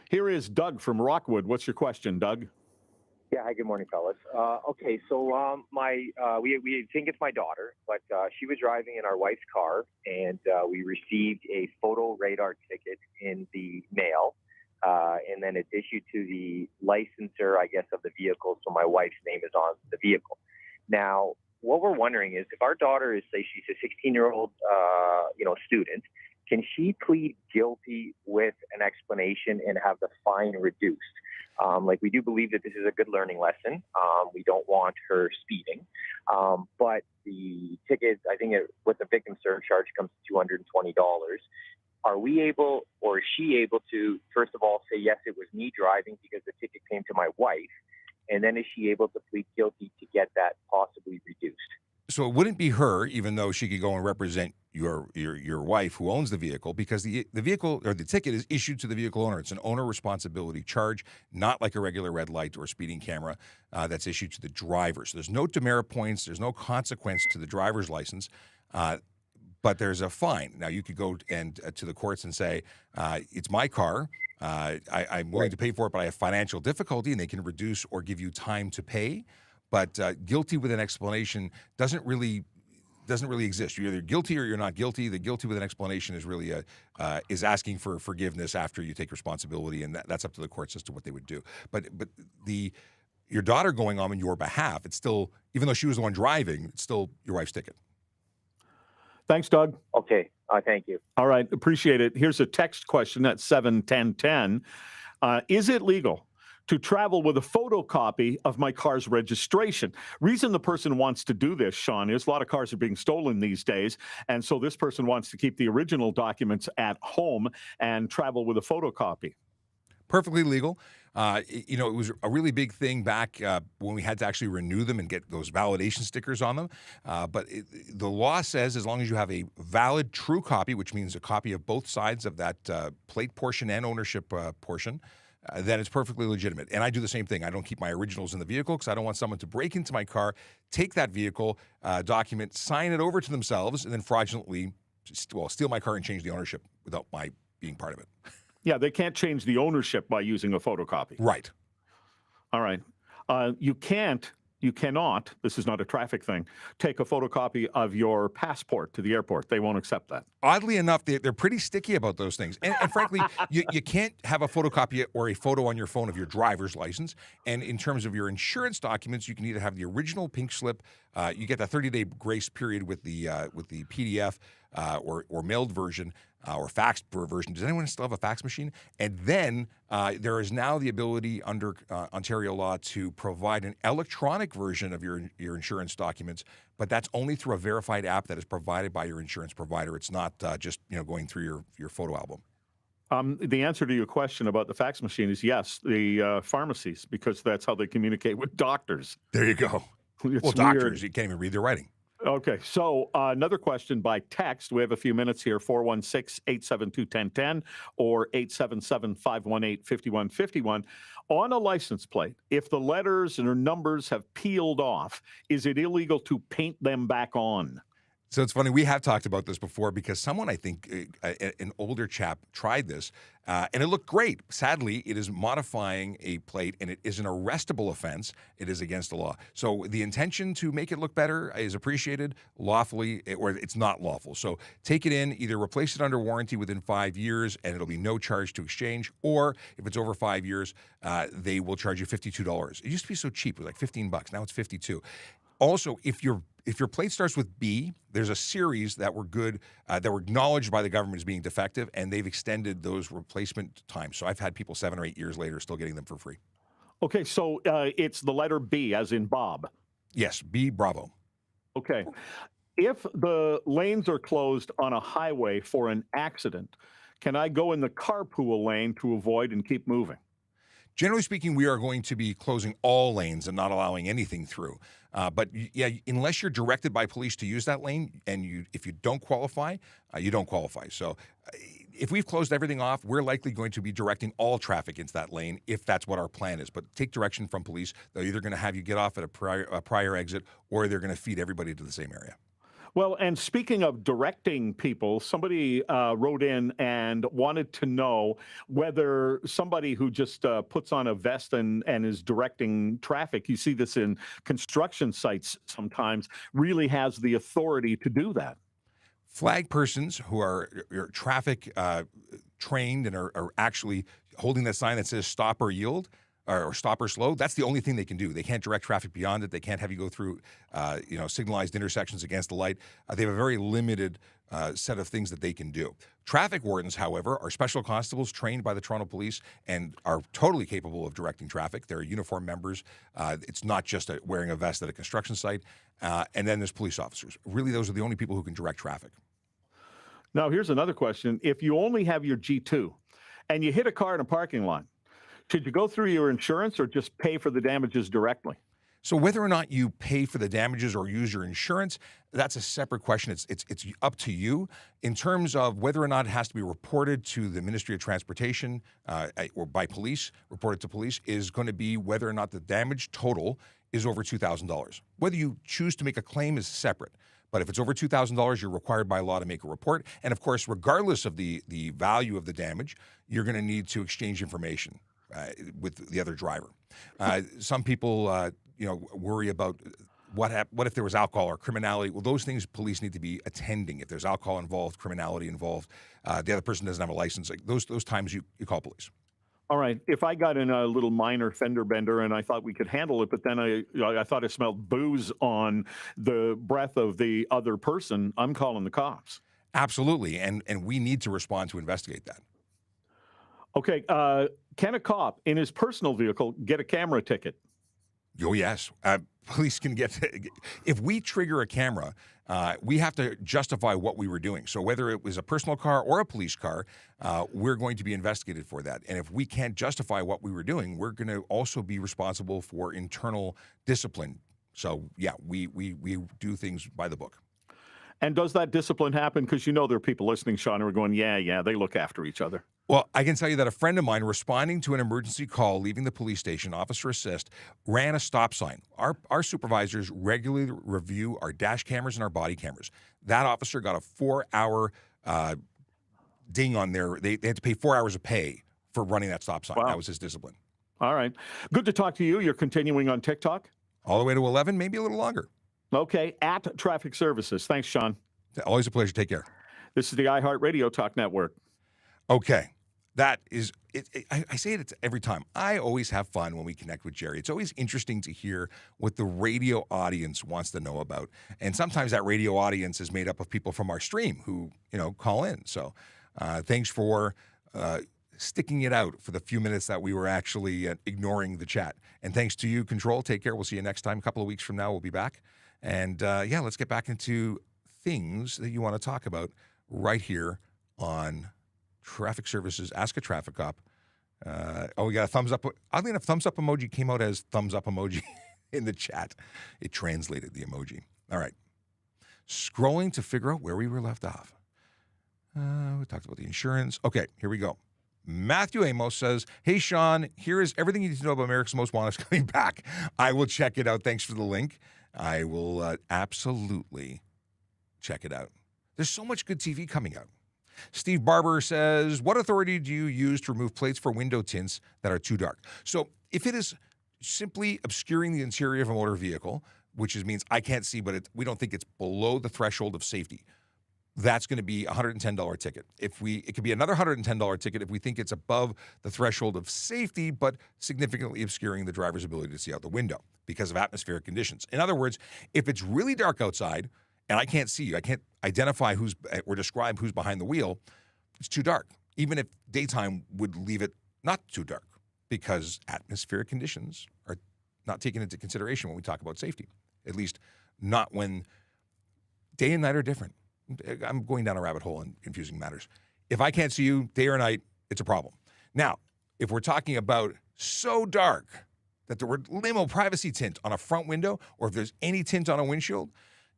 Here is Doug from Rockwood. What's your question, Doug? Yeah, hi, good morning, fellas. Okay, so we think it's my daughter, but she was driving in our wife's car, and we received a photo radar ticket in the mail, and then it's issued to the licensor, I guess, of the vehicle, so my wife's name is on the vehicle. Now, what we're wondering is if our daughter is, say, she's a 16-year-old, student, can she plead guilty with an explanation and have the fine reduced? We do believe that this is a good learning lesson. We don't want her speeding. But the ticket, I think with the victim surcharge comes to $220. Are we able, or is she able to, first of all, say, yes, it was me driving because the ticket came to my wife? And then is she able to plead guilty to get that possibly reduced? So it wouldn't be her, even though she could go and represent your wife who owns the vehicle, because the vehicle or the ticket is issued to the vehicle owner. It's an owner responsibility charge, not like a regular red light or speeding camera that's issued to the driver. So there's no demerit points, there's no consequence to the driver's license, but there's a fine. Now you could go and to the courts and say, it's my car. I'm willing to pay for it, but I have financial difficulty, and they can reduce or give you time to pay. But guilty with an explanation doesn't really exist. You're either guilty or you're not guilty. The guilty with an explanation is really is asking for forgiveness after you take responsibility, and that's up to the courts as to what they would do. But your daughter going on your behalf, it's still, even though she was the one driving, it's still your wife's ticket. Thanks, Doug. Okay, thank you. All right, appreciate it. Here's a text question at 71010. Is it legal to travel with a photocopy of my car's registration? Reason the person wants to do this, Sean, is a lot of cars are being stolen these days. And so this person wants to keep the original documents at home and travel with a photocopy. Perfectly legal. It was a really big thing back when we had to actually renew them and get those validation stickers on them. But the law says as long as you have a valid true copy, which means a copy of both sides of that plate portion and ownership portion, then it's perfectly legitimate. And I do the same thing. I don't keep my originals in the vehicle because I don't want someone to break into my car, take that vehicle document, sign it over to themselves, and then fraudulently steal my car and change the ownership without my being part of it. Yeah, they can't change the ownership by using a photocopy. Right. All right. You cannot, this is not a traffic thing, take a photocopy of your passport to the airport. They won't accept that. Oddly enough, they're pretty sticky about those things. And frankly, you can't have a photocopy or a photo on your phone of your driver's license. And in terms of your insurance documents, you can either have the original pink slip, you get that 30-day grace period with the PDF or mailed version, or faxed version. Does anyone still have a fax machine? And then there is now the ability under Ontario law to provide an electronic version of your insurance documents, but that's only through a verified app that is provided by your insurance provider. It's not just going through your photo album. The answer to your question about the fax machine is yes, the pharmacies, because that's how they communicate with doctors. There you go. It's doctors, weird. you can't even read their writing. Okay, so another question by text. We have a few minutes here, 416-872-1010 or 877-518-5151. On a license plate, if the letters or numbers have peeled off, is it illegal to paint them back on? So it's funny, we have talked about this before because someone, I think, an older chap tried this, and it looked great. Sadly, it is modifying a plate, and it is an arrestable offense. It is against the law. So the intention to make it look better is appreciated lawfully, or it's not lawful. So take it in, either replace it under warranty within 5 years, and it'll be no charge to exchange, or if it's over 5 years, they will charge you $52. It used to be so cheap. It was like $15. Now it's $52. Also, if your plate starts with B, there's a series that were good, that were acknowledged by the government as being defective, and they've extended those replacement times. So I've had people 7 or 8 years later still getting them for free. Okay, so it's the letter B, as in Bob. Yes, B, Bravo. Okay. If the lanes are closed on a highway for an accident, can I go in the carpool lane to avoid and keep moving? Generally speaking, we are going to be closing all lanes and not allowing anything through. But yeah, unless you're directed by police to use that lane, and if you don't qualify, you don't qualify. So if we've closed everything off, we're likely going to be directing all traffic into that lane if that's what our plan is. But take direction from police. They're either going to have you get off at a prior exit, or they're going to feed everybody to the same area. Well, and speaking of directing people, somebody wrote in and wanted to know whether somebody who just puts on a vest and is directing traffic, you see this in construction sites sometimes, really has the authority to do that. Flag persons who are traffic trained and are actually holding that sign that says stop or yield, or stop or slow, that's the only thing they can do. They can't direct traffic beyond it. They can't have you go through, signalized intersections against the light. They have a very limited set of things that they can do. Traffic wardens, however, are special constables trained by the Toronto Police and are totally capable of directing traffic. They're uniform members. It's not just wearing a vest at a construction site. And then there's police officers. Really, those are the only people who can direct traffic. Now, here's another question. If you only have your G2 and you hit a car in a parking lot, should you go through your insurance or just pay for the damages directly? So whether or not you pay for the damages or use your insurance, that's a separate question. It's up to you. In terms of whether or not it has to be reported to the Ministry of Transportation or by police, reported to police, is going to be whether or not the damage total is over $2,000. Whether you choose to make a claim is separate. But if it's over $2,000, you're required by law to make a report. And of course, regardless of the value of the damage, you're going to need to exchange information with the other driver. Some people, worry about what if there was alcohol or criminality. Well, those things police need to be attending. If there's alcohol involved, criminality involved, the other person doesn't have a license. Like those times you call police. All right. If I got in a little minor fender bender and I thought we could handle it, but then I thought I smelled booze on the breath of the other person, I'm calling the cops. Absolutely, and we need to respond to investigate that. Okay. Can a cop in his personal vehicle get a camera ticket? Oh, yes. Police can get, if we trigger a camera, we have to justify what we were doing. So whether it was a personal car or a police car, we're going to be investigated for that. And if we can't justify what we were doing, we're going to also be responsible for internal discipline. So yeah, we do things by the book. And does that discipline happen? Because there are people listening, Sean, who are going, yeah, they look after each other. Well, I can tell you that a friend of mine responding to an emergency call, leaving the police station, officer assist, ran a stop sign. Our supervisors regularly review our dash cameras and our body cameras. That officer got a 4-hour ding on there. They had to pay 4 hours of pay for running that stop sign. Wow. That was his discipline. All right. Good to talk to you. You're continuing on TikTok? All the way to 11, maybe a little longer. Okay. At Traffic Services. Thanks, Sean. Always a pleasure. Take care. This is the iHeartRadio Talk Network. Okay. That is, I say it every time. I always have fun when we connect with Jerry. It's always interesting to hear what the radio audience wants to know about. And sometimes that radio audience is made up of people from our stream who, call in. So thanks for sticking it out for the few minutes that we were actually ignoring the chat. And thanks to you, Control. Take care. We'll see you next time. A couple of weeks from now, we'll be back. And let's get back into things that you want to talk about right here on Traffic Services, Ask a Traffic Cop. We got a thumbs up. Oddly enough, thumbs up emoji came out as thumbs up emoji in the chat. It translated the emoji. All right. Scrolling to figure out where we were left off. We talked about the insurance. Okay, here we go. Matthew Amos says, hey, Sean, here is everything you need to know about America's Most Wanted coming back. I will check it out. Thanks for the link. I will absolutely check it out. There's so much good TV coming out. Steve Barber says, what authority do you use to remove plates for window tints that are too dark? So if it is simply obscuring the interior of a motor vehicle, which means I can't see, but we don't think it's below the threshold of safety, that's going to be a $110 ticket. It could be another $110 ticket if we think it's above the threshold of safety, but significantly obscuring the driver's ability to see out the window because of atmospheric conditions. In other words, if it's really dark outside and I can't see you, I can't identify or describe who's behind the wheel, it's too dark. Even if daytime would leave it not too dark, because atmospheric conditions are not taken into consideration when we talk about safety, at least not when day and night are different. I'm going down a rabbit hole and confusing matters. If I can't see you day or night, it's a problem. Now, if we're talking about so dark that there were limo privacy tint on a front window, or if there's any tint on a windshield,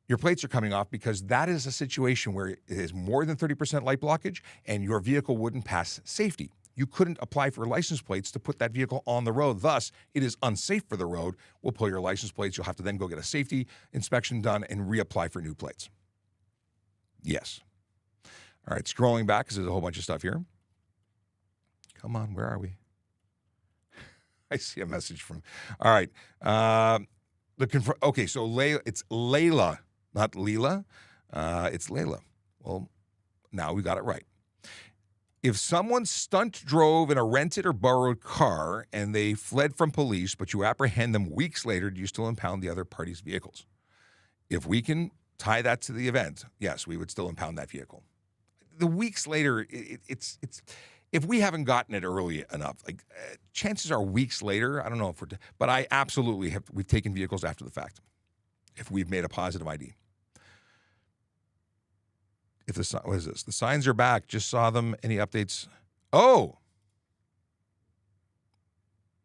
your plates are coming off, because that is a situation where it is more than 30% light blockage and your vehicle wouldn't pass safety. You couldn't apply for license plates to put that vehicle on the road. Thus, it is unsafe for the road. We'll pull your license plates. You'll have to then go get a safety inspection done and reapply for new plates. Yes. All right, scrolling back because there's a whole bunch of stuff here. Come on, where are we? I see a message from. All right. Okay, so it's Layla, not Leela. It's Layla. Well, now we got it right. If someone stunt drove in a rented or borrowed car and they fled from police, but you apprehend them weeks later, do you still impound the other party's vehicles? If we can tie that to the event, yes, we would still impound that vehicle. The weeks later, it's if we haven't gotten it early enough, chances are weeks later. I don't know but I absolutely have. We've taken vehicles after the fact if we've made a positive ID. What is this? The signs are back. Just saw them. Any updates? Oh.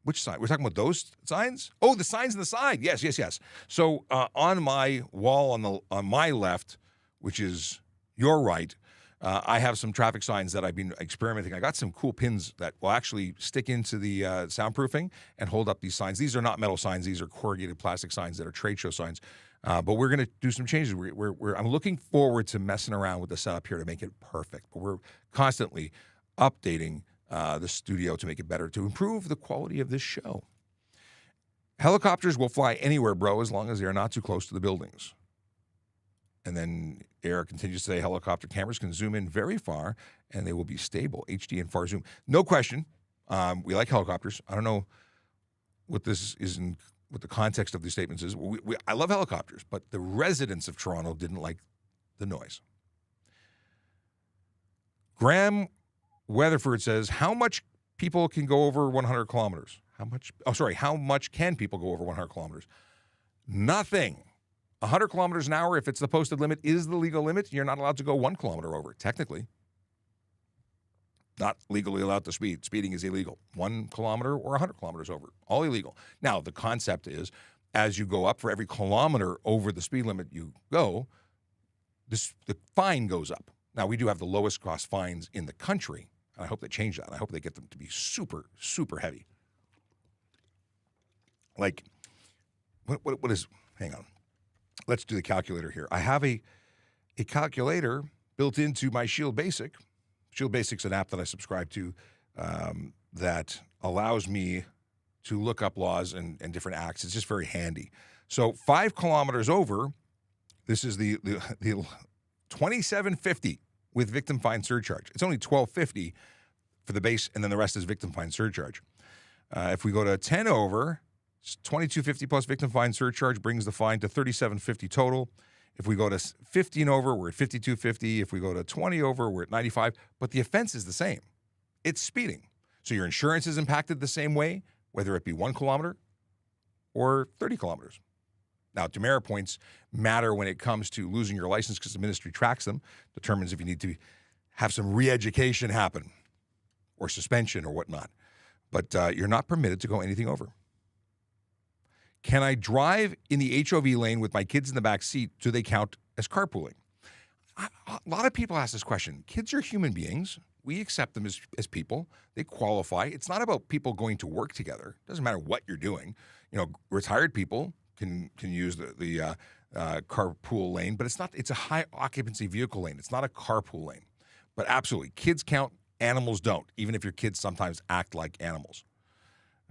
Which sign? We're talking about those signs? Oh, the signs on the side. Yes. So on my wall on my left, which is your right, I have some traffic signs that I've been experimenting. I got some cool pins that will actually stick into the soundproofing and hold up these signs. These are not metal signs. These are corrugated plastic signs that are trade show signs. But we're going to do some changes. I'm looking forward to messing around with the setup here to make it perfect. But we're constantly updating the studio to make it better, to improve the quality of this show. Helicopters will fly anywhere, bro, as long as they are not too close to the buildings. And then Eric continues to say helicopter cameras can zoom in very far, and they will be stable, HD and far zoom. No question. We like helicopters. I don't know what this is what the context of these statements is. I love helicopters, but the residents of Toronto didn't like the noise. Graham Weatherford says, how much people can go over 100 kilometers? How much can people go over 100 kilometers? Nothing. 100 kilometers an hour, if it's the posted limit, is the legal limit. You're not allowed to go 1 kilometer over, technically. Not legally allowed to speed. Speeding is illegal. 1 kilometer or 100 kilometers over, all illegal. Now, the concept is, as you go up, for every kilometer over the speed limit you go, the fine goes up. Now, we do have the lowest cost fines in the country. I hope they change that. I hope they get them to be super, super heavy. Like, what is, hang on. Let's do the calculator here. I have a calculator built into my Shield Basic. Shield Basic's an app that I subscribe to that allows me to look up laws and different acts. It's just very handy. So 5 kilometers over, this is the $27.50 with victim fine surcharge. It's only $12.50 for the base, and then the rest is victim fine surcharge. If we go to 10 over, it's $22.50 plus victim fine surcharge brings the fine to $37.50 total. If we go to 15 over, we're at $52.50. If we go to 20 over, we're at $95. But the offense is the same. It's speeding. So your insurance is impacted the same way, whether it be 1 kilometer or 30 kilometers. Now, demerit points matter when it comes to losing your license because the ministry tracks them, determines if you need to have some re-education happen or suspension or whatnot. But you're not permitted to go anything over. Can I drive in the HOV lane with my kids in the back seat? Do they count as carpooling? A lot of people ask this question. Kids are human beings. We accept them as people. They qualify. It's not about people going to work together. It doesn't matter what you're doing. Retired people can use the carpool lane, but it's not. It's a high occupancy vehicle lane. It's not a carpool lane. But absolutely, kids count, animals don't, even if your kids sometimes act like animals.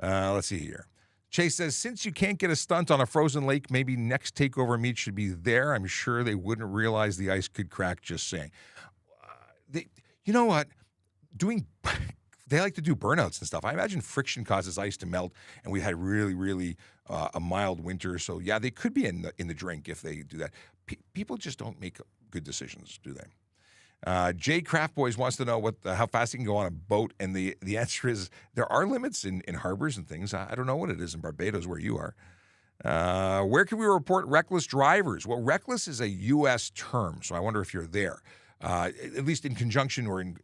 Let's see here. Chase says, since you can't get a stunt on a frozen lake, maybe next takeover meet should be there. I'm sure they wouldn't realize the ice could crack, just saying. You know what? They like to do burnouts and stuff. I imagine friction causes ice to melt, and we had really, really a mild winter. So, yeah, they could be in the drink if they do that. People just don't make good decisions, do they? Jay Craft Boys wants to know how fast you can go on a boat, and the answer is there are limits in harbors and things. I don't know what it is in Barbados where you are. Where can we report reckless drivers? Well, reckless is a U.S. term, so I wonder if you're there, at least in conjunction or in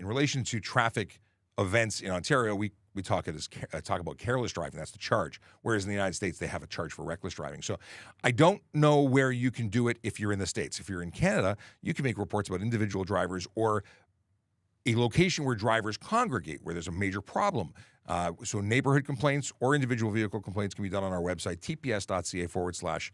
relation to traffic events in Ontario. We talk about careless driving. That's the charge. Whereas in the United States, they have a charge for reckless driving. So I don't know where you can do it if you're in the States. If you're in Canada, you can make reports about individual drivers or a location where drivers congregate, where there's a major problem. So neighborhood complaints or individual vehicle complaints can be done on our website, tps.ca/.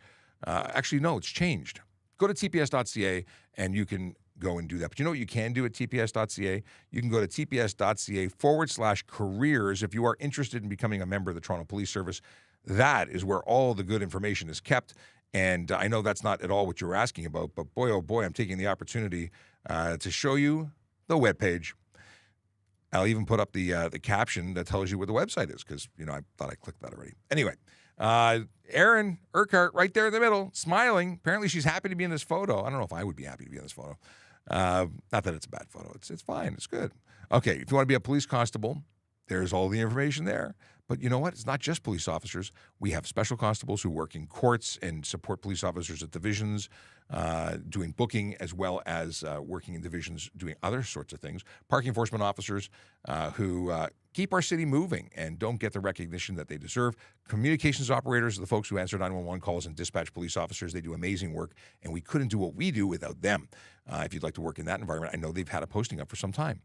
Actually, no, it's changed. Go to tps.ca and you can go and do that. But you know what you can do at tps.ca? You can go to tps.ca/careers if you are interested in becoming a member of the Toronto Police Service. That is where all the good information is kept. And I know that's not at all what you were asking about, but boy, oh boy, I'm taking the opportunity to show you the webpage. I'll even put up the caption that tells you what the website is because, I thought I clicked that already. Anyway, Erin Urquhart right there in the middle, smiling. Apparently she's happy to be in this photo. I don't know if I would be happy to be in this photo. Not that it's a bad photo. It's fine. It's good. Okay, if you want to be a police constable, there's all the information there. But you know what? It's not just police officers. We have special constables who work in courts and support police officers at divisions, doing booking as well as working in divisions doing other sorts of things. Parking enforcement officers who keep our city moving and don't get the recognition that they deserve. Communications operators are the folks who answer 911 calls and dispatch police officers. They do amazing work, and we couldn't do what we do without them. If you'd like to work in that environment, I know they've had a posting up for some time.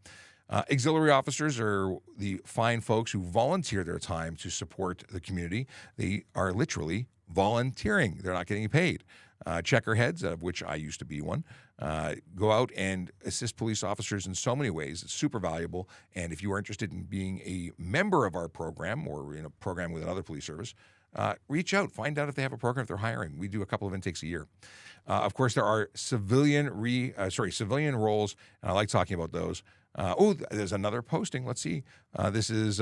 Auxiliary officers are the fine folks who volunteer their time to support the community. They are literally volunteering. They're not getting paid. Checkerheads, of which I used to be one, go out and assist police officers in so many ways. It's super valuable. And if you are interested in being a member of our program or in a program with another police service, reach out. Find out if they have a program, if they're hiring. We do a couple of intakes a year. Of course, there are civilian roles, and I like talking about those. There's another posting. Let's see. This is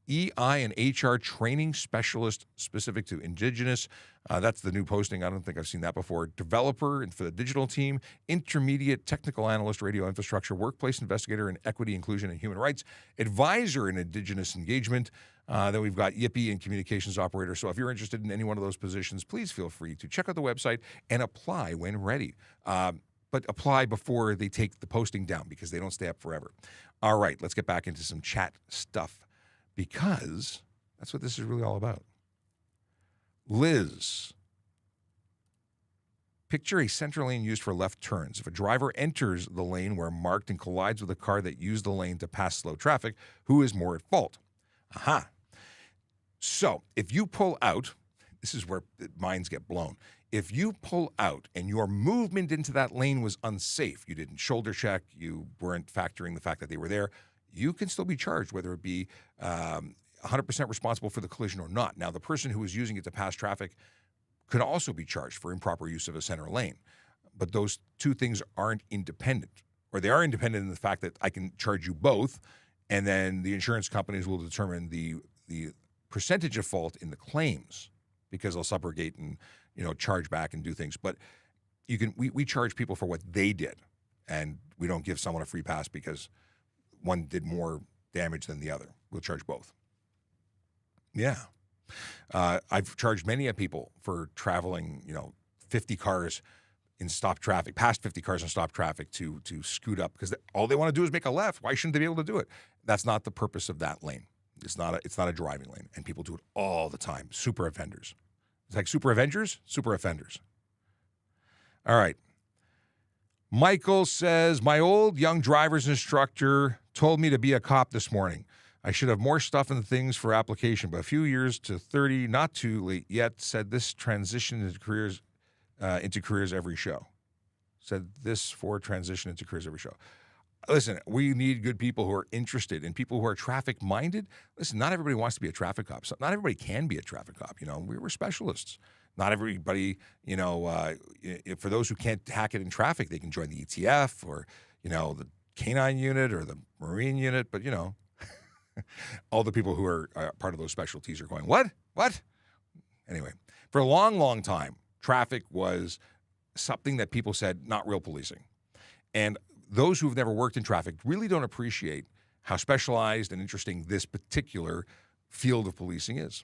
EI and HR training specialist specific to Indigenous. That's the new posting. I don't think I've seen that before. Developer and for the digital team, intermediate technical analyst, radio infrastructure, workplace investigator in equity, inclusion, and human rights, advisor in Indigenous engagement. Then we've got Yippee and communications operator. So if you're interested in any one of those positions, please feel free to check out the website and apply when ready. But apply before they take the posting down because they don't stay up forever. All right, let's get back into some chat stuff because that's what this is really all about. Liz, picture a center lane used for left turns. If a driver enters the lane where marked and collides with a car that used the lane to pass slow traffic, who is more at fault? Aha. So if you pull out, this is where minds get blown. If you pull out and your movement into that lane was unsafe, you didn't shoulder check, you weren't factoring the fact that they were there, you can still be charged, whether it be 100% responsible for the collision or not. Now, the person who was using it to pass traffic could also be charged for improper use of a center lane. But those two things aren't independent, or they are independent in the fact that I can charge you both, and then the insurance companies will determine the percentage of fault in the claims because they'll subrogate and charge back and do things. But we charge people for what they did, and we don't give someone a free pass because one did more damage than the other. We'll charge both. Yeah. I've charged many people for traveling, 50 cars in stop traffic, past 50 cars in stop traffic to scoot up because all they want to do is make a left. Why shouldn't they be able to do it? That's not the purpose of that lane. It's not a driving lane, and people do it all the time. Super offenders. It's like super Avengers, super offenders. All right. Michael says, my old young driver's instructor told me to be a cop this morning. I should have more stuff and things for application, but a few years to 30, not too late yet. Said this transition into careers every show. Said this for transition into careers every show. Listen, we need good people who are interested and people who are traffic minded. Listen, not everybody wants to be a traffic cop. So not everybody can be a traffic cop. You know, we're specialists. Not everybody, you know, for those who can't hack it in traffic, they can join the ETF or, you know, the K-9 unit or the Marine unit. But, you know, all the people who are part of those specialties are going, what? What? Anyway, for a long, long time, traffic was something that people said, not real policing. And those who've never worked in traffic really don't appreciate how specialized and interesting this particular field of policing is.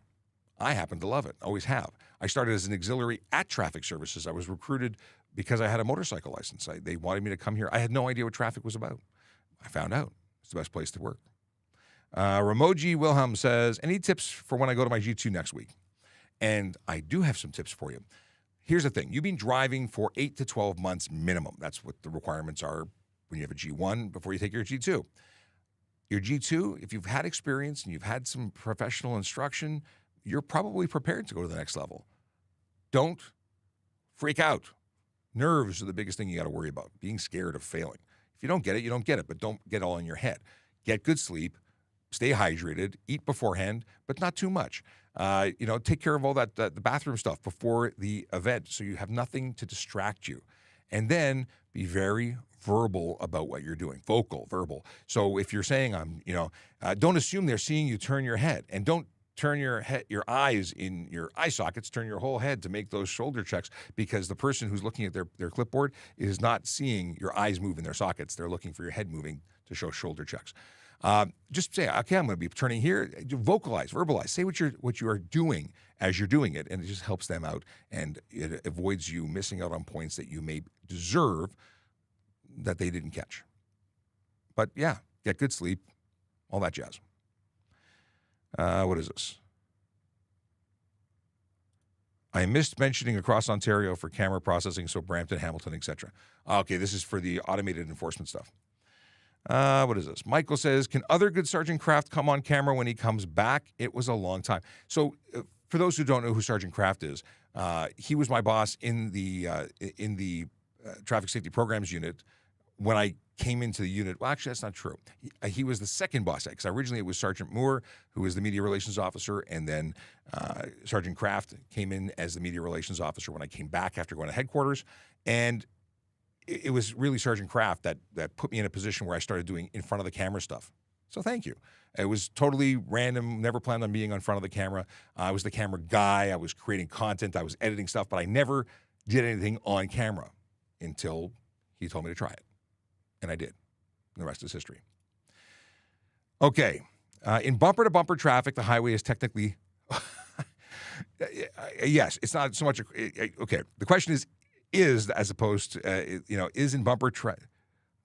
I happen to love it, always have. I started as an auxiliary at traffic services. I was recruited because I had a motorcycle license. They wanted me to come here. I had no idea what traffic was about. I found out. It's the best place to work. Ramoji Wilhelm says, any tips for when I go to my G2 next week? And I do have some tips for you. Here's the thing. You've been driving for 8 to 12 months minimum. That's what the requirements are when you have a G1 before you take your G2. Your G2, if you've had experience and you've had some professional instruction, you're probably prepared to go to the next level. Don't freak out. Nerves are the biggest thing you got to worry about, being scared of failing. If you don't get it, you don't get it, but don't get all in your head. Get good sleep, stay hydrated, eat beforehand, but not too much. You know, take care of all that the bathroom stuff before the event so you have nothing to distract you. And then be very verbal about what you're doing. Vocal, verbal. So if you're saying, don't assume they're seeing you turn your head, and don't turn your eyes in your eye sockets, turn your whole head to make those shoulder checks, because the person who's looking at their clipboard is not seeing your eyes move in their sockets. They're looking for your head moving to show shoulder checks. Just say, okay, I'm going to be turning here. Vocalize, verbalize. Say what you are doing as you're doing it, and it just helps them out, and it avoids you missing out on points that you may deserve that they didn't catch. But yeah, get good sleep, all that jazz. What is this? I missed mentioning across Ontario for camera processing, so Brampton, Hamilton, etc. Okay, this is for the automated enforcement stuff. What is this? Michael says, can other good Sergeant Kraft come on camera when he comes back? It was a long time. So for those who don't know who Sergeant Kraft is, he was my boss in the traffic safety programs unit when I came into the unit. Well, actually, that's not true. He was the second boss, because originally it was Sergeant Moore, who was the media relations officer, and then Sergeant Kraft came in as the media relations officer when I came back after going to headquarters. And it was really Sergeant Kraft that put me in a position where I started doing in front of the camera stuff. So thank you. It was totally random, never planned on being in front of the camera. I was the camera guy. I was creating content. I was editing stuff, but I never did anything on camera until he told me to try it. And I did. And the rest is history. Okay. In bumper-to-bumper traffic, the highway is technically... yes, it's not so much... Okay, the question is as opposed to, is in bumper traffic.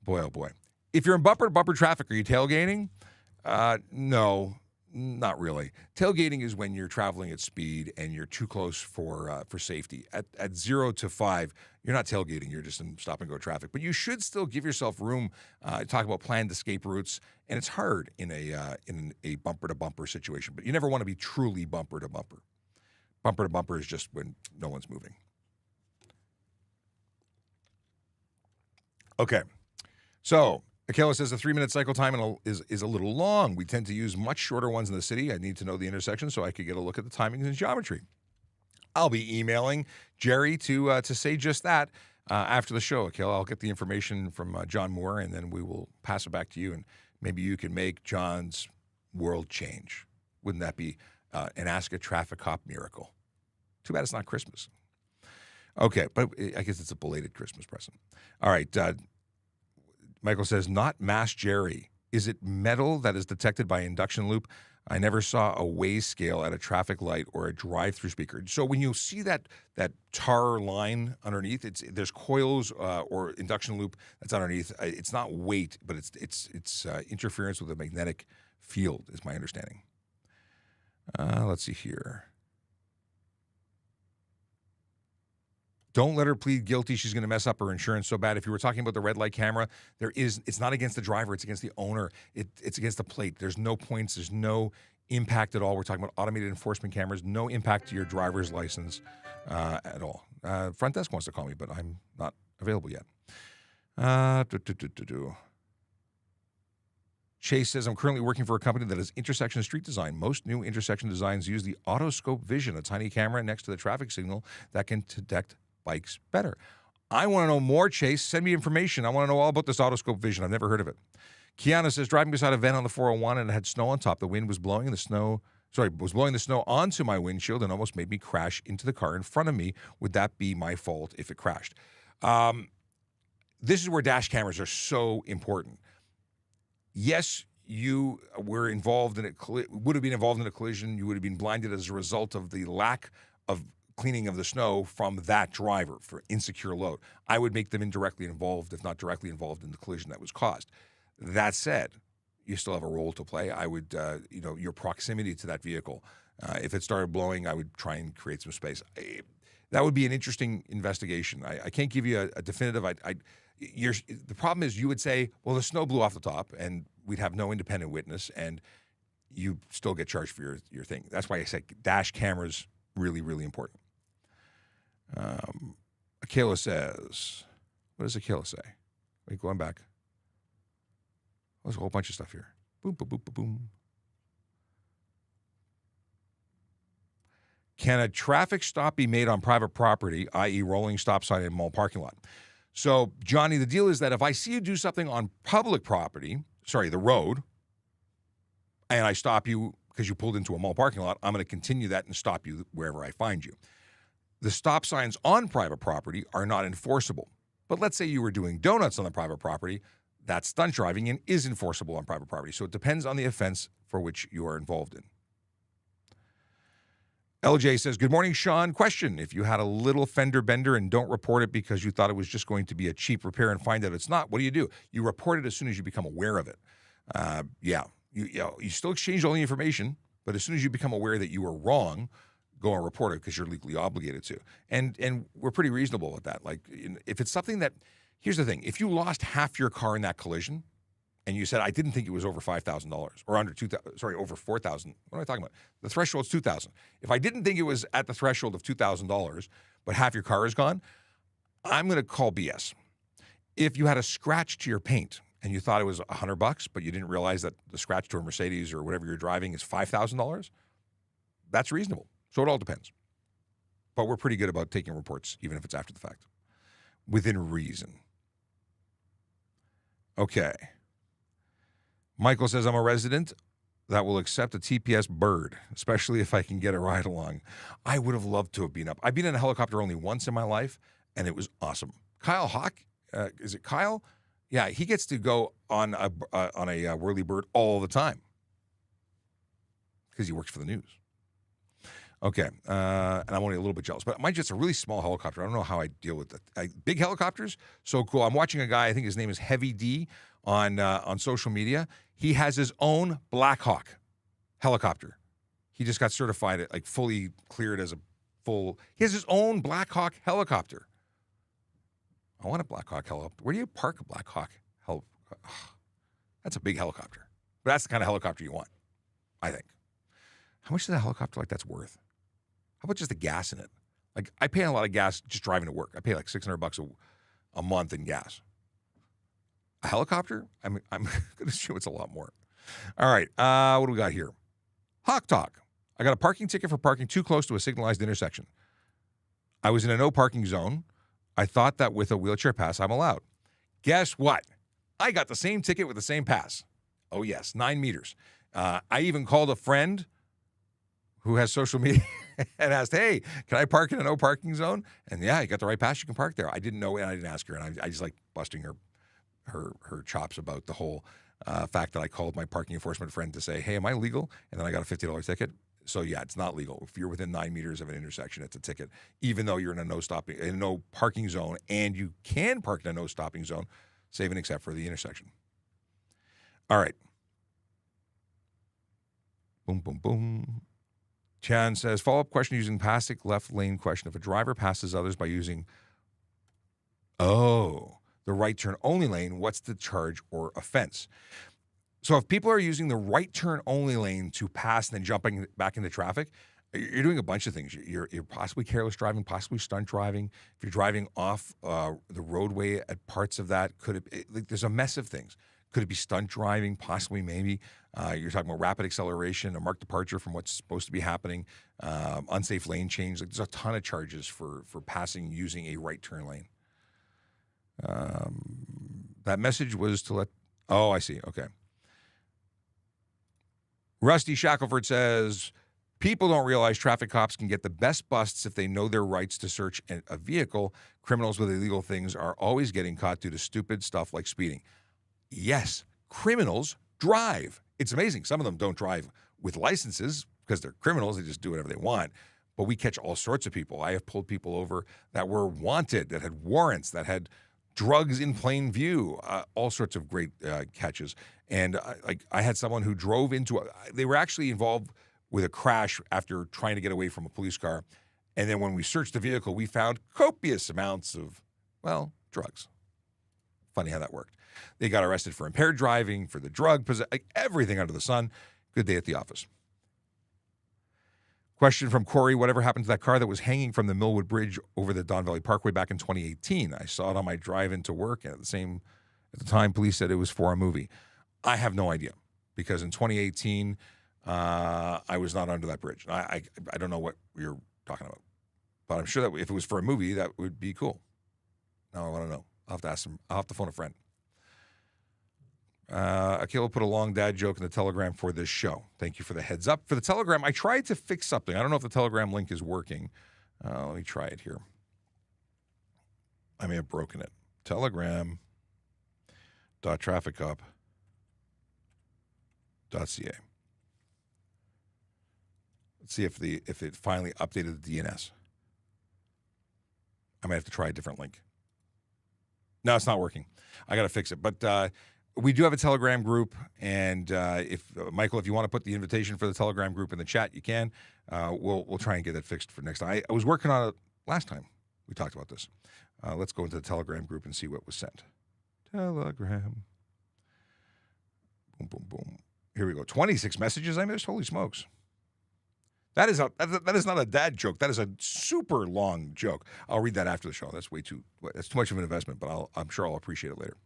Boy, oh boy. If you're in bumper-to-bumper traffic, are you tailgating? No, not really. Tailgating is when you're traveling at speed and you're too close for safety. At 0 to 5, you're not tailgating. You're just in stop-and-go traffic. But you should still give yourself room. Talk about planned escape routes, and it's hard in a bumper-to-bumper situation. But you never want to be truly bumper-to-bumper. Bumper-to-bumper is just when no one's moving. Okay, so Akela says the 3-minute cycle time is a little long. We tend to use much shorter ones in the city. I need to know the intersection so I could get a look at the timings and geometry. I'll be emailing Jerry to say just that after the show, Akela. I'll get the information from John Moore, and then we will pass it back to you, and maybe you can make John's world change. Wouldn't that be an ASKaTrafficCop miracle? Too bad it's not Christmas. Okay, but I guess it's a belated Christmas present. All right, Michael says, not Mass Jerry. Is it metal that is detected by induction loop? I never saw a weigh scale at a traffic light or a drive-through speaker. So when you see that tar line underneath, there's coils or induction loop that's underneath. It's not weight, but it's interference with a magnetic field, is my understanding. Let's see here. Don't let her plead guilty. She's going to mess up her insurance so bad. If you were talking about the red light camera, it's not against the driver. It's against the owner. It's against the plate. There's no points. There's no impact at all. We're talking about automated enforcement cameras. No impact to your driver's license at all. Front desk wants to call me, but I'm not available yet. Chase says, I'm currently working for a company that has intersection street design. Most new intersection designs use the autoscope vision, a tiny camera next to the traffic signal that can detect bikes better. I want to know more, Chase. Send me information. I want to know all about this autoscope vision. I've never heard of it. Kiana says, driving beside a vent on the 401 and it had snow on top. The wind was blowing the snow onto my windshield and almost made me crash into the car in front of me. Would that be my fault if it crashed? This is where dash cameras are so important. Yes, you were involved in would have been involved in a collision. You would have been blinded as a result of the lack of cleaning of the snow from that driver for insecure load. I would make them indirectly involved, if not directly involved, in the collision that was caused. That said, you still have a role to play. I would, your proximity to that vehicle. If it started blowing, I would try and create some space. That would be an interesting investigation. I can't give you a definitive. The problem is you would say, well, the snow blew off the top, and we'd have no independent witness, and you still get charged for your thing. That's why I said dash cameras, really, really important. Akela says, what does Akela say? Wait, going back. There's a whole bunch of stuff here. Boom, boom, boom, boom, boom. Can a traffic stop be made on private property, i.e. rolling stop sign in mall parking lot? So, Johnny, the deal is that if I see you do something on public property, the road, and I stop you because you pulled into a mall parking lot, I'm going to continue that and stop you wherever I find you. The stop signs on private property are not enforceable. But let's say you were doing donuts on the private property, that's stunt driving and is enforceable on private property. So it depends on the offense for which you are involved in. LJ says, good morning, Sean. Question, if you had a little fender bender and don't report it because you thought it was just going to be a cheap repair and find out it's not, what do? You report it as soon as you become aware of it. You still exchange all the information, but as soon as you become aware that you were wrong, go and report it because you're legally obligated to. And we're pretty reasonable with that. Like, if it's something that, here's the thing, if you lost half your car in that collision, and you said, I didn't think it was over $5,000 or under over $4,000. What am I talking about? The threshold's $2,000. If I didn't think it was at the threshold of $2,000, but half your car is gone, I'm going to call BS. If you had a scratch to your paint and you thought it was $100, but you didn't realize that the scratch to a Mercedes or whatever you're driving is $5,000, that's reasonable. So it all depends. But we're pretty good about taking reports, even if it's after the fact, within reason. Okay. Michael says, I'm a resident that will accept a TPS bird, especially if I can get a ride along. I would have loved to have been up. I've been in a helicopter only once in my life, and it was awesome. Kyle Hawk, is it Kyle? Yeah, he gets to go on a whirly-bird all the time because he works for the news. Okay, and I'm only a little bit jealous, but mine's just a really small helicopter. I don't know how I deal with it. Big helicopters, so cool. I'm watching a guy, I think his name is Heavy D, on social media. He has his own Black Hawk helicopter. He just got certified, like fully cleared as a full. He has his own Black Hawk helicopter. I want a Black Hawk helicopter. Where do you park a Black Hawk helicopter? That's a big helicopter. But that's the kind of helicopter you want, I think. How much is a helicopter like that's worth? How about just the gas in it? Like, I pay a lot of gas just driving to work. I pay like $600 a month in gas. A helicopter? I'm going to assume it's a lot more. All right. What do we got here? Hawk Talk. I got a parking ticket for parking too close to a signalized intersection. I was in a no parking zone. I thought that with a wheelchair pass, I'm allowed. Guess what? I got the same ticket with the same pass. Oh, yes, 9 meters. I even called a friend who has social media and asked, hey, can I park in a no parking zone? And yeah, you got the right pass. You can park there. I didn't know, and I didn't ask her. And I just like busting her chops about the whole fact that I called my parking enforcement friend to say, hey, am I legal? And then I got a $50 ticket. So yeah, it's not legal. If you're within 9 meters of an intersection, it's a ticket, even though you're in a no parking zone, and you can park in a no stopping zone, save and except for the intersection. All right. Boom, boom, boom. Chan says, follow-up question using passing left lane question. If a driver passes others by using Oh, the right turn only lane. What's the charge or offense? So if people are using the right turn only lane to pass and then jumping back into traffic, you're doing a bunch of things. You're possibly careless driving, possibly stunt driving. If you're driving off the roadway at parts of that, there's a mess of things. Could it be stunt driving? Possibly, maybe. You're talking about rapid acceleration, a marked departure from what's supposed to be happening, unsafe lane change. There's a ton of charges for passing using a right turn lane. That message was to let. Oh, I see. Okay. Rusty Shackelford says, people don't realize traffic cops can get the best busts if they know their rights to search a vehicle. Criminals with illegal things are always getting caught due to stupid stuff like speeding. Yes, criminals drive. It's amazing. Some of them don't drive with licenses because they're criminals. They just do whatever they want. But we catch all sorts of people. I have pulled people over that were wanted, that had warrants, that had drugs in plain view, all sorts of great catches. And I had someone who drove into they were actually involved with a crash after trying to get away from a police car. And then when we searched the vehicle, we found copious amounts of, well, drugs. Funny how that worked. They got arrested for impaired driving, for the drug, everything under the sun. Good day at the office. Question from Corey, whatever happened to that car that was hanging from the Millwood Bridge over the Don Valley Parkway back in 2018? I saw it on my drive into work, and at the time, police said it was for a movie. I have no idea, because in 2018, I was not under that bridge. I don't know what you're talking about, but I'm sure that if it was for a movie, that would be cool. Now I want to know. I'll have to ask him. I'll have to phone a friend. Akil put a long dad joke in the Telegram for this show. Thank you for the heads up. For the Telegram, I tried to fix something. I don't know if the Telegram link is working. Let me try it here. I may have broken it. Telegram.TrafficCop.ca. Let's see if it finally updated the DNS. I might have to try a different link. No, it's not working. I got to fix it. But we do have a Telegram group, and Michael, if you want to put the invitation for the Telegram group in the chat, you can. We'll try and get that fixed for next time. I was working on it last time we talked about this. Let's go into the Telegram group and see what was sent. Telegram. Boom, boom, boom. Here we go. 26 messages I missed. Holy smokes. That is not a dad joke. That is a super long joke. I'll read that after the show. That's too much of an investment, but I'm sure I'll appreciate it later.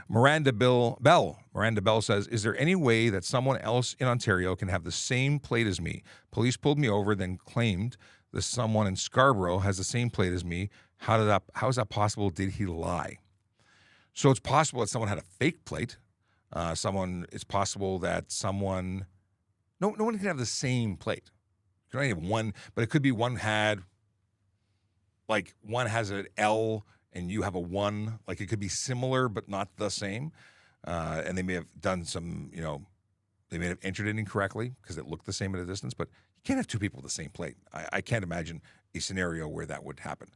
Miranda Bell says, is there any way that someone else in Ontario can have the same plate as me? Police pulled me over, then claimed that someone in Scarborough has the same plate as me. How is that possible? Did he lie? So it's possible that someone had a fake plate. It's possible that someone, no one can have the same plate. You can only have one, but it could be one has an L and you have a 1. Like it could be similar but not the same. And they may have done some, they may have entered it incorrectly because it looked the same at a distance. But you can't have two people with the same plate. I can't imagine a scenario where that would happen,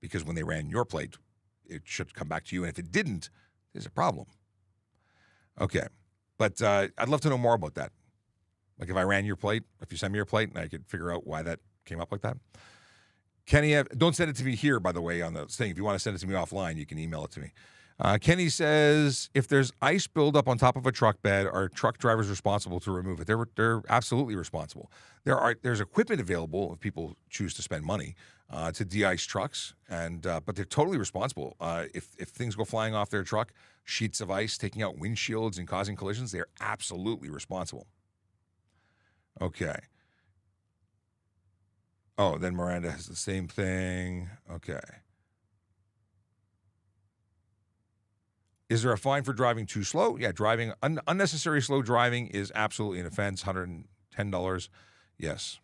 because when they ran your plate, it should come back to you. And if it didn't, there's a problem. Okay. But I'd love to know more about that. Like if I ran your plate, if you send me your plate, and I could figure out why that came up like that. Kenny, don't send it to me here, by the way, on the thing. If you want to send it to me offline, you can email it to me. Kenny says, if there's ice buildup on top of a truck bed, are truck drivers responsible to remove it? They're absolutely responsible. There's equipment available if people choose to spend money to de-ice trucks, but they're totally responsible. If things go flying off their truck, sheets of ice taking out windshields and causing collisions, they're absolutely responsible. Okay. Oh, then Miranda has the same thing. Okay. Is there a fine for driving too slow? Yeah, unnecessary slow driving is absolutely an offense. $110. Yes.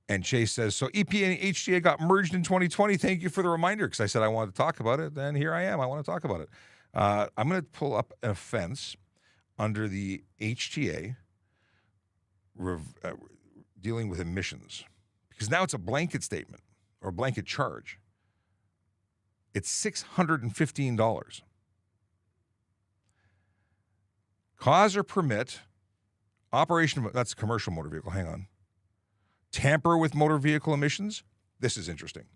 And Chase says, so EP and HTA got merged in 2020. Thank you for the reminder, because I said I wanted to talk about it. And here I am. I want to talk about it. I'm going to pull up an offense under the HTA dealing with emissions, because now it's a blanket statement or a blanket charge. It's $615. Cause or permit operation of, that's a commercial motor vehicle. Hang on. Tamper with motor vehicle emissions. This is interesting.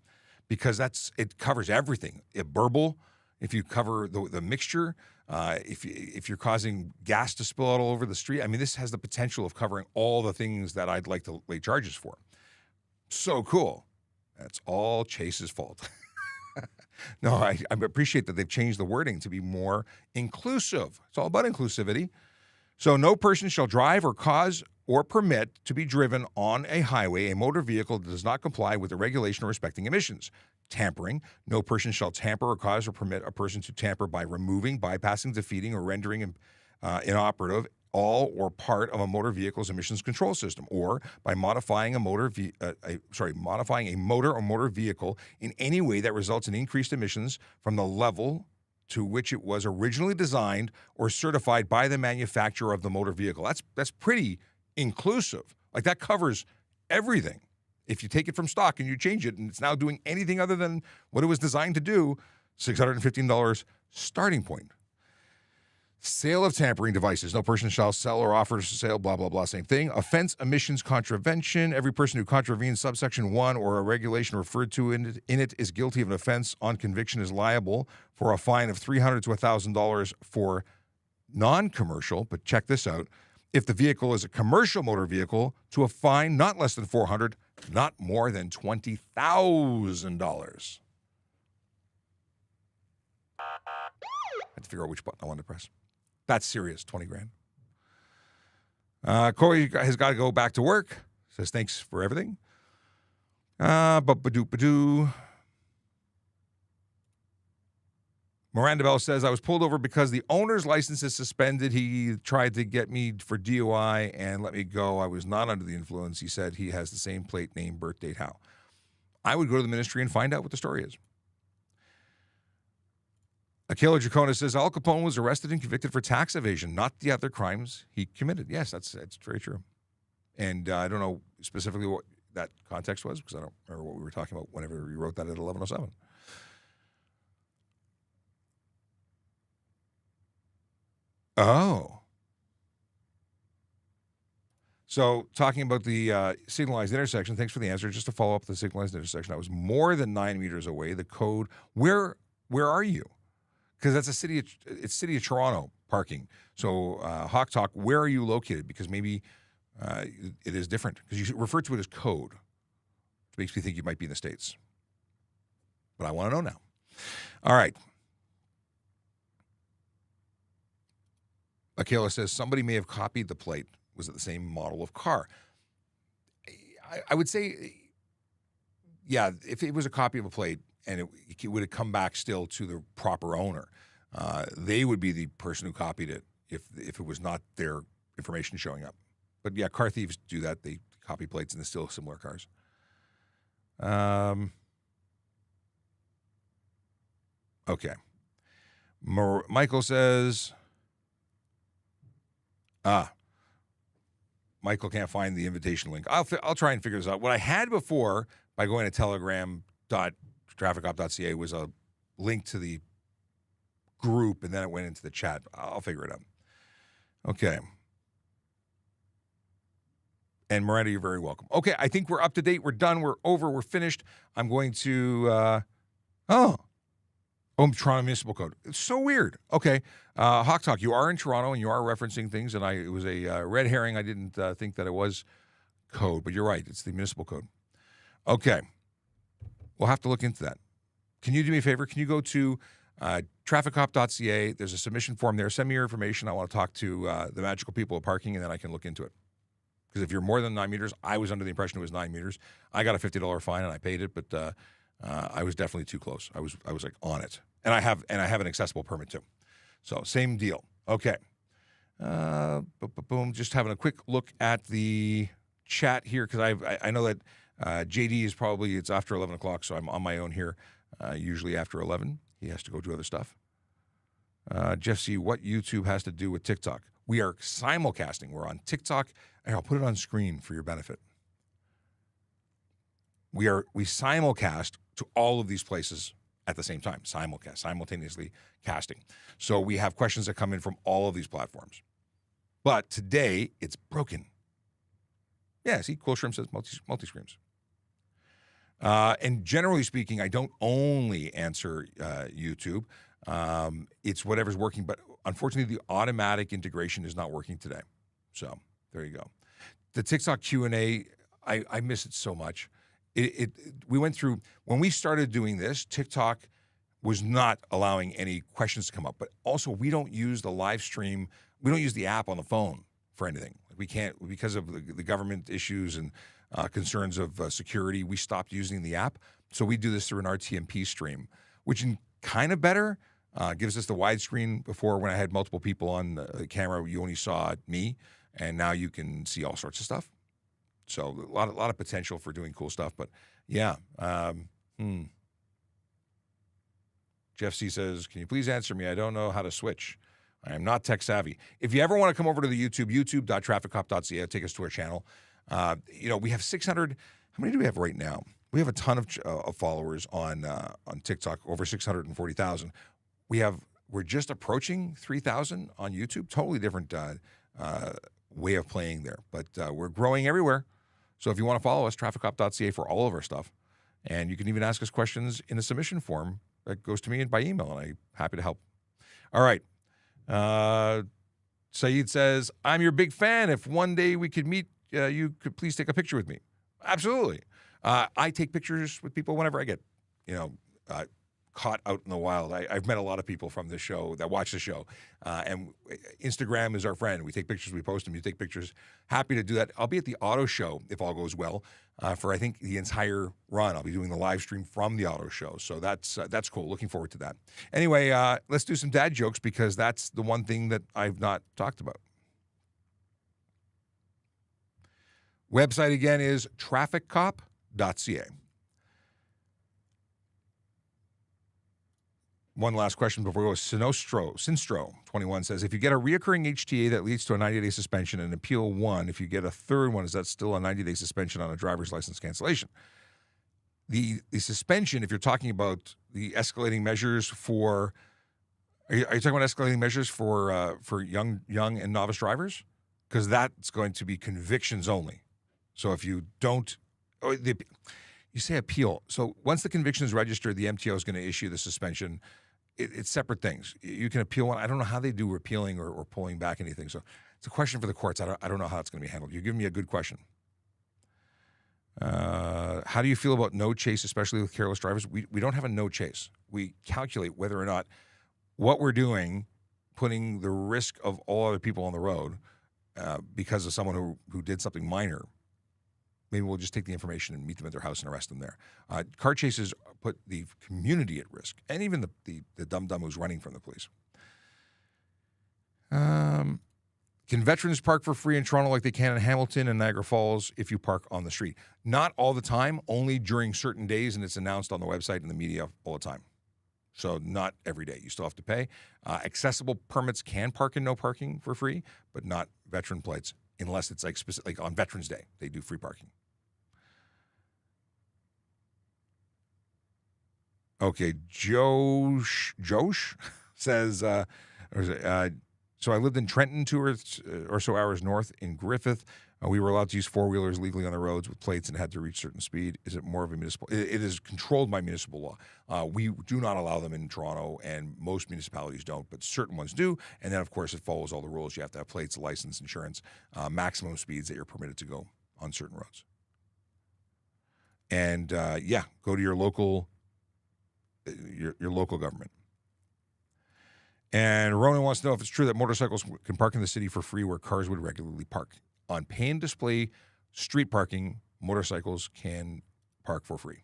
because it covers everything. Burble, if you cover the mixture, if you're causing gas to spill out all over the street. I mean, this has the potential of covering all the things that I'd like to lay charges for. So cool. That's all Chase's fault. No, I appreciate that they've changed the wording to be more inclusive. It's all about inclusivity. So no person shall drive or cause or permit to be driven on a highway a motor vehicle that does not comply with the regulation respecting emissions. Tampering. No person shall tamper or cause or permit a person to tamper by removing, bypassing, defeating, or rendering inoperative all or part of a motor vehicle's emissions control system, or by modifying a motor or motor vehicle in any way that results in increased emissions from the level to which it was originally designed or certified by the manufacturer of the motor vehicle. That's pretty inclusive. Like, that covers everything. If you take it from stock and you change it and it's now doing anything other than what it was designed to do, $615 starting point. Sale of tampering devices. No person shall sell or offer to sale, blah, blah, blah, same thing. Offense, emissions, contravention. Every person who contravenes subsection 1 or a regulation referred to in it is guilty of an offense. On conviction is liable for a fine of $300 to $1,000 for non-commercial. But check this out. If the vehicle is a commercial motor vehicle, to a fine not less than $400, not more than $20,000. I had to figure out which button I wanted to press. That's serious, 20 grand. Corey has got to go back to work. Says thanks for everything. Ba-ba-doo-ba-doo. Miranda Bell says, I was pulled over because the owner's license is suspended. He tried to get me for DUI and let me go. I was not under the influence. He said he has the same plate, name, birth date, how. I would go to the ministry and find out what the story is. Akela Dracona says, Al Capone was arrested and convicted for tax evasion, not the other crimes he committed. Yes, that's very true. And I don't know specifically what that context was, because I don't remember what we were talking about whenever we wrote that at 11:07. Oh. So talking about the signalized intersection, thanks for the answer. Just to follow up the signalized intersection, I was more than 9 meters away. The code, where are you? Because that's it's City of Toronto parking. So Hawk Talk, where are you located? Because maybe it is different. Because you refer to it as code. It makes me think you might be in the States. But I want to know now. All right. Akela says, somebody may have copied the plate. Was it the same model of car? I would say, yeah, if it was a copy of a plate and it would have come back still to the proper owner, they would be the person who copied it if it was not their information showing up. But yeah, car thieves do that. They copy plates and they steal similar cars. Okay. Michael says, Michael can't find the invitation link. I'll try and figure this out. What I had before by going to telegram.trafficcop.ca was a link to the group, and then it went into the chat. I'll figure it out. Okay. And Miranda, you're very welcome. Okay, I think we're up to date. We're done. We're over. We're finished. I'm going to, Toronto Municipal Code. It's so weird. Okay. Hawk Talk, you are in Toronto and you are referencing things, and it was a red herring. I didn't think that it was code, but you're right. It's the municipal code. Okay. We'll have to look into that. Can you do me a favor? Can you go to TrafficCop.ca? There's a submission form there. Send me your information. I want to talk to the magical people of parking, and then I can look into it. Because if you're more than 9 meters, I was under the impression it was 9 meters. I got a $50 fine and I paid it, but I was definitely too close. I was like on it, and I have an accessible permit too. So same deal. Okay. Boom. Just having a quick look at the chat here because I know that JD is probably it's after 11 o'clock, so I'm on my own here. Usually after 11, he has to go do other stuff. Jeff C, what YouTube has to do with TikTok? We are simulcasting. We're on TikTok. And I'll put it on screen for your benefit. We simulcast to all of these places at the same time. Simulcast, simultaneously casting. So we have questions that come in from all of these platforms. But today, it's broken. Yeah, see, Cool Shrimp says multi-screens. And generally speaking, I don't only answer YouTube. It's whatever's working, but unfortunately, the automatic integration is not working today. So there you go. The TikTok Q&A, I miss it so much. We went through, when we started doing this, TikTok was not allowing any questions to come up. But also, we don't use the live stream. We don't use the app on the phone for anything. We can't, because of the government issues and concerns of security, we stopped using the app. So we do this through an RTMP stream, which is kind of better. Gives us the widescreen. Before, when I had multiple people on the camera, you only saw me, and now you can see all sorts of stuff. So a lot of potential for doing cool stuff. But yeah, Jeff C says, "Can you please answer me? I don't know how to switch. I am not tech savvy." If you ever want to come over to the YouTube.TrafficCop.ca, take us to our channel. We have 600. How many do we have right now? We have a ton of followers on TikTok, over 640,000. We're just approaching 3,000 on YouTube. Totally different way of playing there, but we're growing everywhere. So if you want to follow us, TrafficCop.ca for all of our stuff, and you can even ask us questions in the submission form that goes to me by email, and I'm happy to help. All right. Saeed says, "I'm your big fan. If one day we could meet, you could please take a picture with me." Absolutely. I take pictures with people whenever I get, caught out in the wild. I've met a lot of people from this show that watch the show, and Instagram is our friend. We take pictures, we post them, you take pictures. Happy to do that. I'll be at the auto show, if all goes well, for I think the entire run. I'll be doing the live stream from the auto show, so that's cool. Looking forward to that. Anyway, let's do some dad jokes, because that's the one thing that I've not talked about. Website again is TrafficCop.ca. One last question before we go. Sinstro 21 says, "If you get a reoccurring HTA that leads to a 90-day suspension and appeal one, if you get a third one, is that still a 90-day suspension on a driver's license cancellation?" The suspension, if you're talking about the escalating measures for, are you talking about escalating measures for young and novice drivers? Because that's going to be convictions only. So if you don't, you say appeal. So once the conviction is registered, the MTO is going to issue the suspension. It's separate things. You can appeal one. I don't know how they do repealing or pulling back anything. So it's a question for the courts. I don't know how it's going to be handled. You're giving me a good question. How do you feel about no chase, especially with careless drivers? We don't have a no chase. We calculate whether or not what we're doing, putting the risk of all other people on the road because of someone who did something minor. Maybe we'll just take the information and meet them at their house and arrest them there. Car chases put the community at risk, and even the dum-dum who's running from the police. Can veterans park for free in Toronto like they can in Hamilton and Niagara Falls if you park on the street? Not all the time, only during certain days, and it's announced on the website and the media all the time. So not every day. You still have to pay. Accessible permits can park in no parking for free, but not veteran plates, unless it's like specific, like on Veterans Day, they do free parking. Okay, Josh says, so I lived in Trenton 2 or so hours north in Griffith. We were allowed to use four-wheelers legally on the roads with plates and had to reach certain speed. Is it more of a municipal? It is controlled by municipal law. We do not allow them in Toronto, and most municipalities don't, but certain ones do. And then, of course, it follows all the rules. You have to have plates, license, insurance, maximum speeds that you're permitted to go on certain roads. And, go to your local government. And Ronan wants to know if it's true that motorcycles can park in the city for free where cars would regularly park. On pay and display street parking, motorcycles can park for free.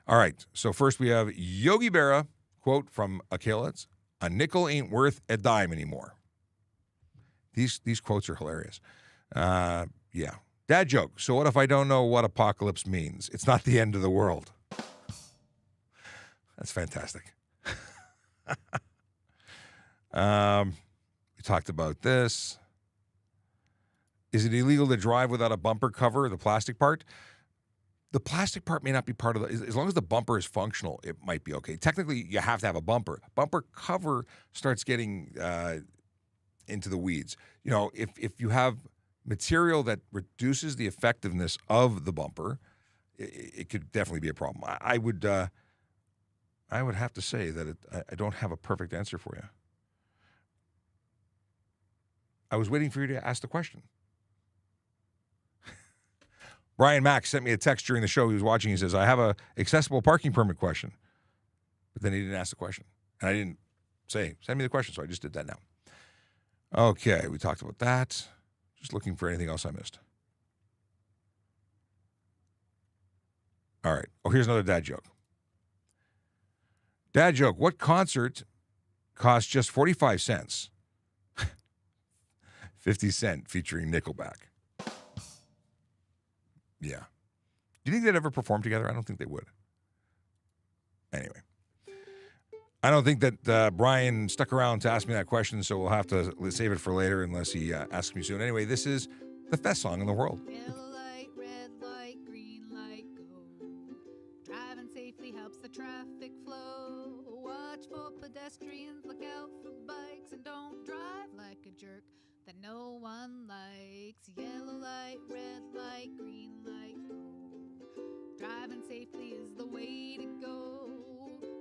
All right, so first we have Yogi Berra, quote from Achilles, "A nickel ain't worth a dime anymore." These quotes are hilarious. Dad joke. So what if I don't know what apocalypse means? It's not the end of the world. That's fantastic. We talked about this. Is it illegal to drive without a bumper cover, the plastic part? The plastic part may not be part of the, as long as the bumper is functional, it might be okay. Technically, you have to have a bumper. Bumper cover starts getting into the weeds. You know, if you have material that reduces the effectiveness of the bumper, it could definitely be a problem. I would have to say that I don't have a perfect answer for you. I was waiting for you to ask the question. Brian Mack sent me a text during the show. He was watching. He says, I have a accessible parking permit question. But then he didn't ask the question. And I didn't say, send me the question. So I just did that now. Okay, we talked about that. Just looking for anything else I missed. All right. Oh, here's another dad joke. Dad joke. What concert costs just 45 cents? 50 Cent featuring Nickelback. Yeah. Do you think they'd ever perform together? I don't think they would. Anyway. I don't think that Brian stuck around to ask me that question, so we'll have to save it for later unless he asks me soon. Anyway, this is the best song in the world. Yellow light, red light, green light, go. Driving safely helps the traffic flow. Watch for pedestrians, look out for bikes, and don't drive like a jerk that no one likes. Yellow light, red light, green light, go. Driving safely is the way to go.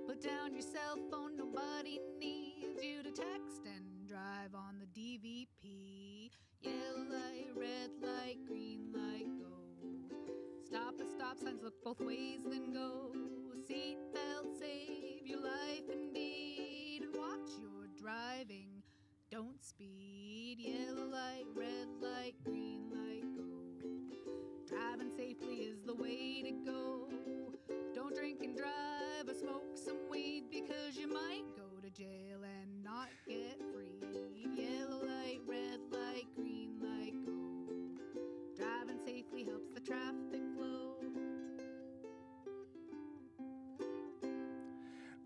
Put down your cell phone, nobody needs you to text and drive on the DVP. Yellow light, red light, green light, go. Stop at stop signs, look both ways, then go. Seatbelt, save your life indeed. And watch your driving, don't speed. Yellow light, red light, green light, go. Driving safely is the way to go. Don't drink and drive or smoke some weed, because you might go to jail and not get free. Yellow light, red light, green light, go. Driving safely helps the traffic flow.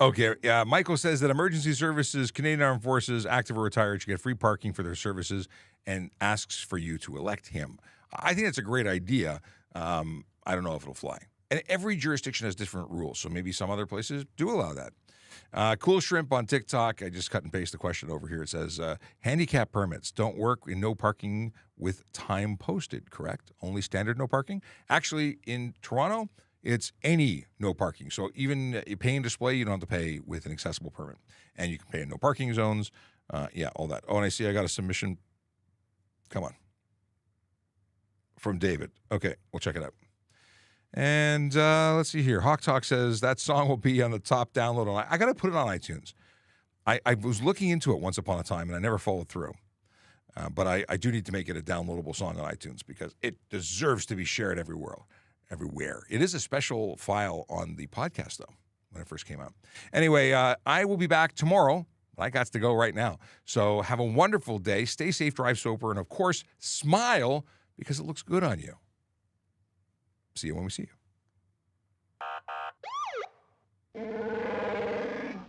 Okay, Michael says that emergency services, Canadian Armed Forces, active or retired, should get free parking for their services and asks for you to elect him. I think that's a great idea. I don't know if it'll fly. And every jurisdiction has different rules, so maybe some other places do allow that. Cool Shrimp on TikTok, I just cut and paste the question over here. It says, handicap permits don't work in no parking with time posted, correct? Only standard no parking? Actually, in Toronto, it's any no parking. So even pay and display, you don't have to pay with an accessible permit. And you can pay in no parking zones. All that. Oh, and I see I got a submission. Come on. From David. Okay, we'll check it out. And let's see here. Hawk Talk says that song will be on the top download. I got to put it on iTunes. I was looking into it once upon a time, and I never followed through. But I do need to make it a downloadable song on iTunes because it deserves to be shared everywhere. It is a special file on the podcast, though, when it first came out. Anyway, I will be back tomorrow. I got to go right now. So have a wonderful day. Stay safe, drive sober, and, of course, smile because it looks good on you. See you when we see you.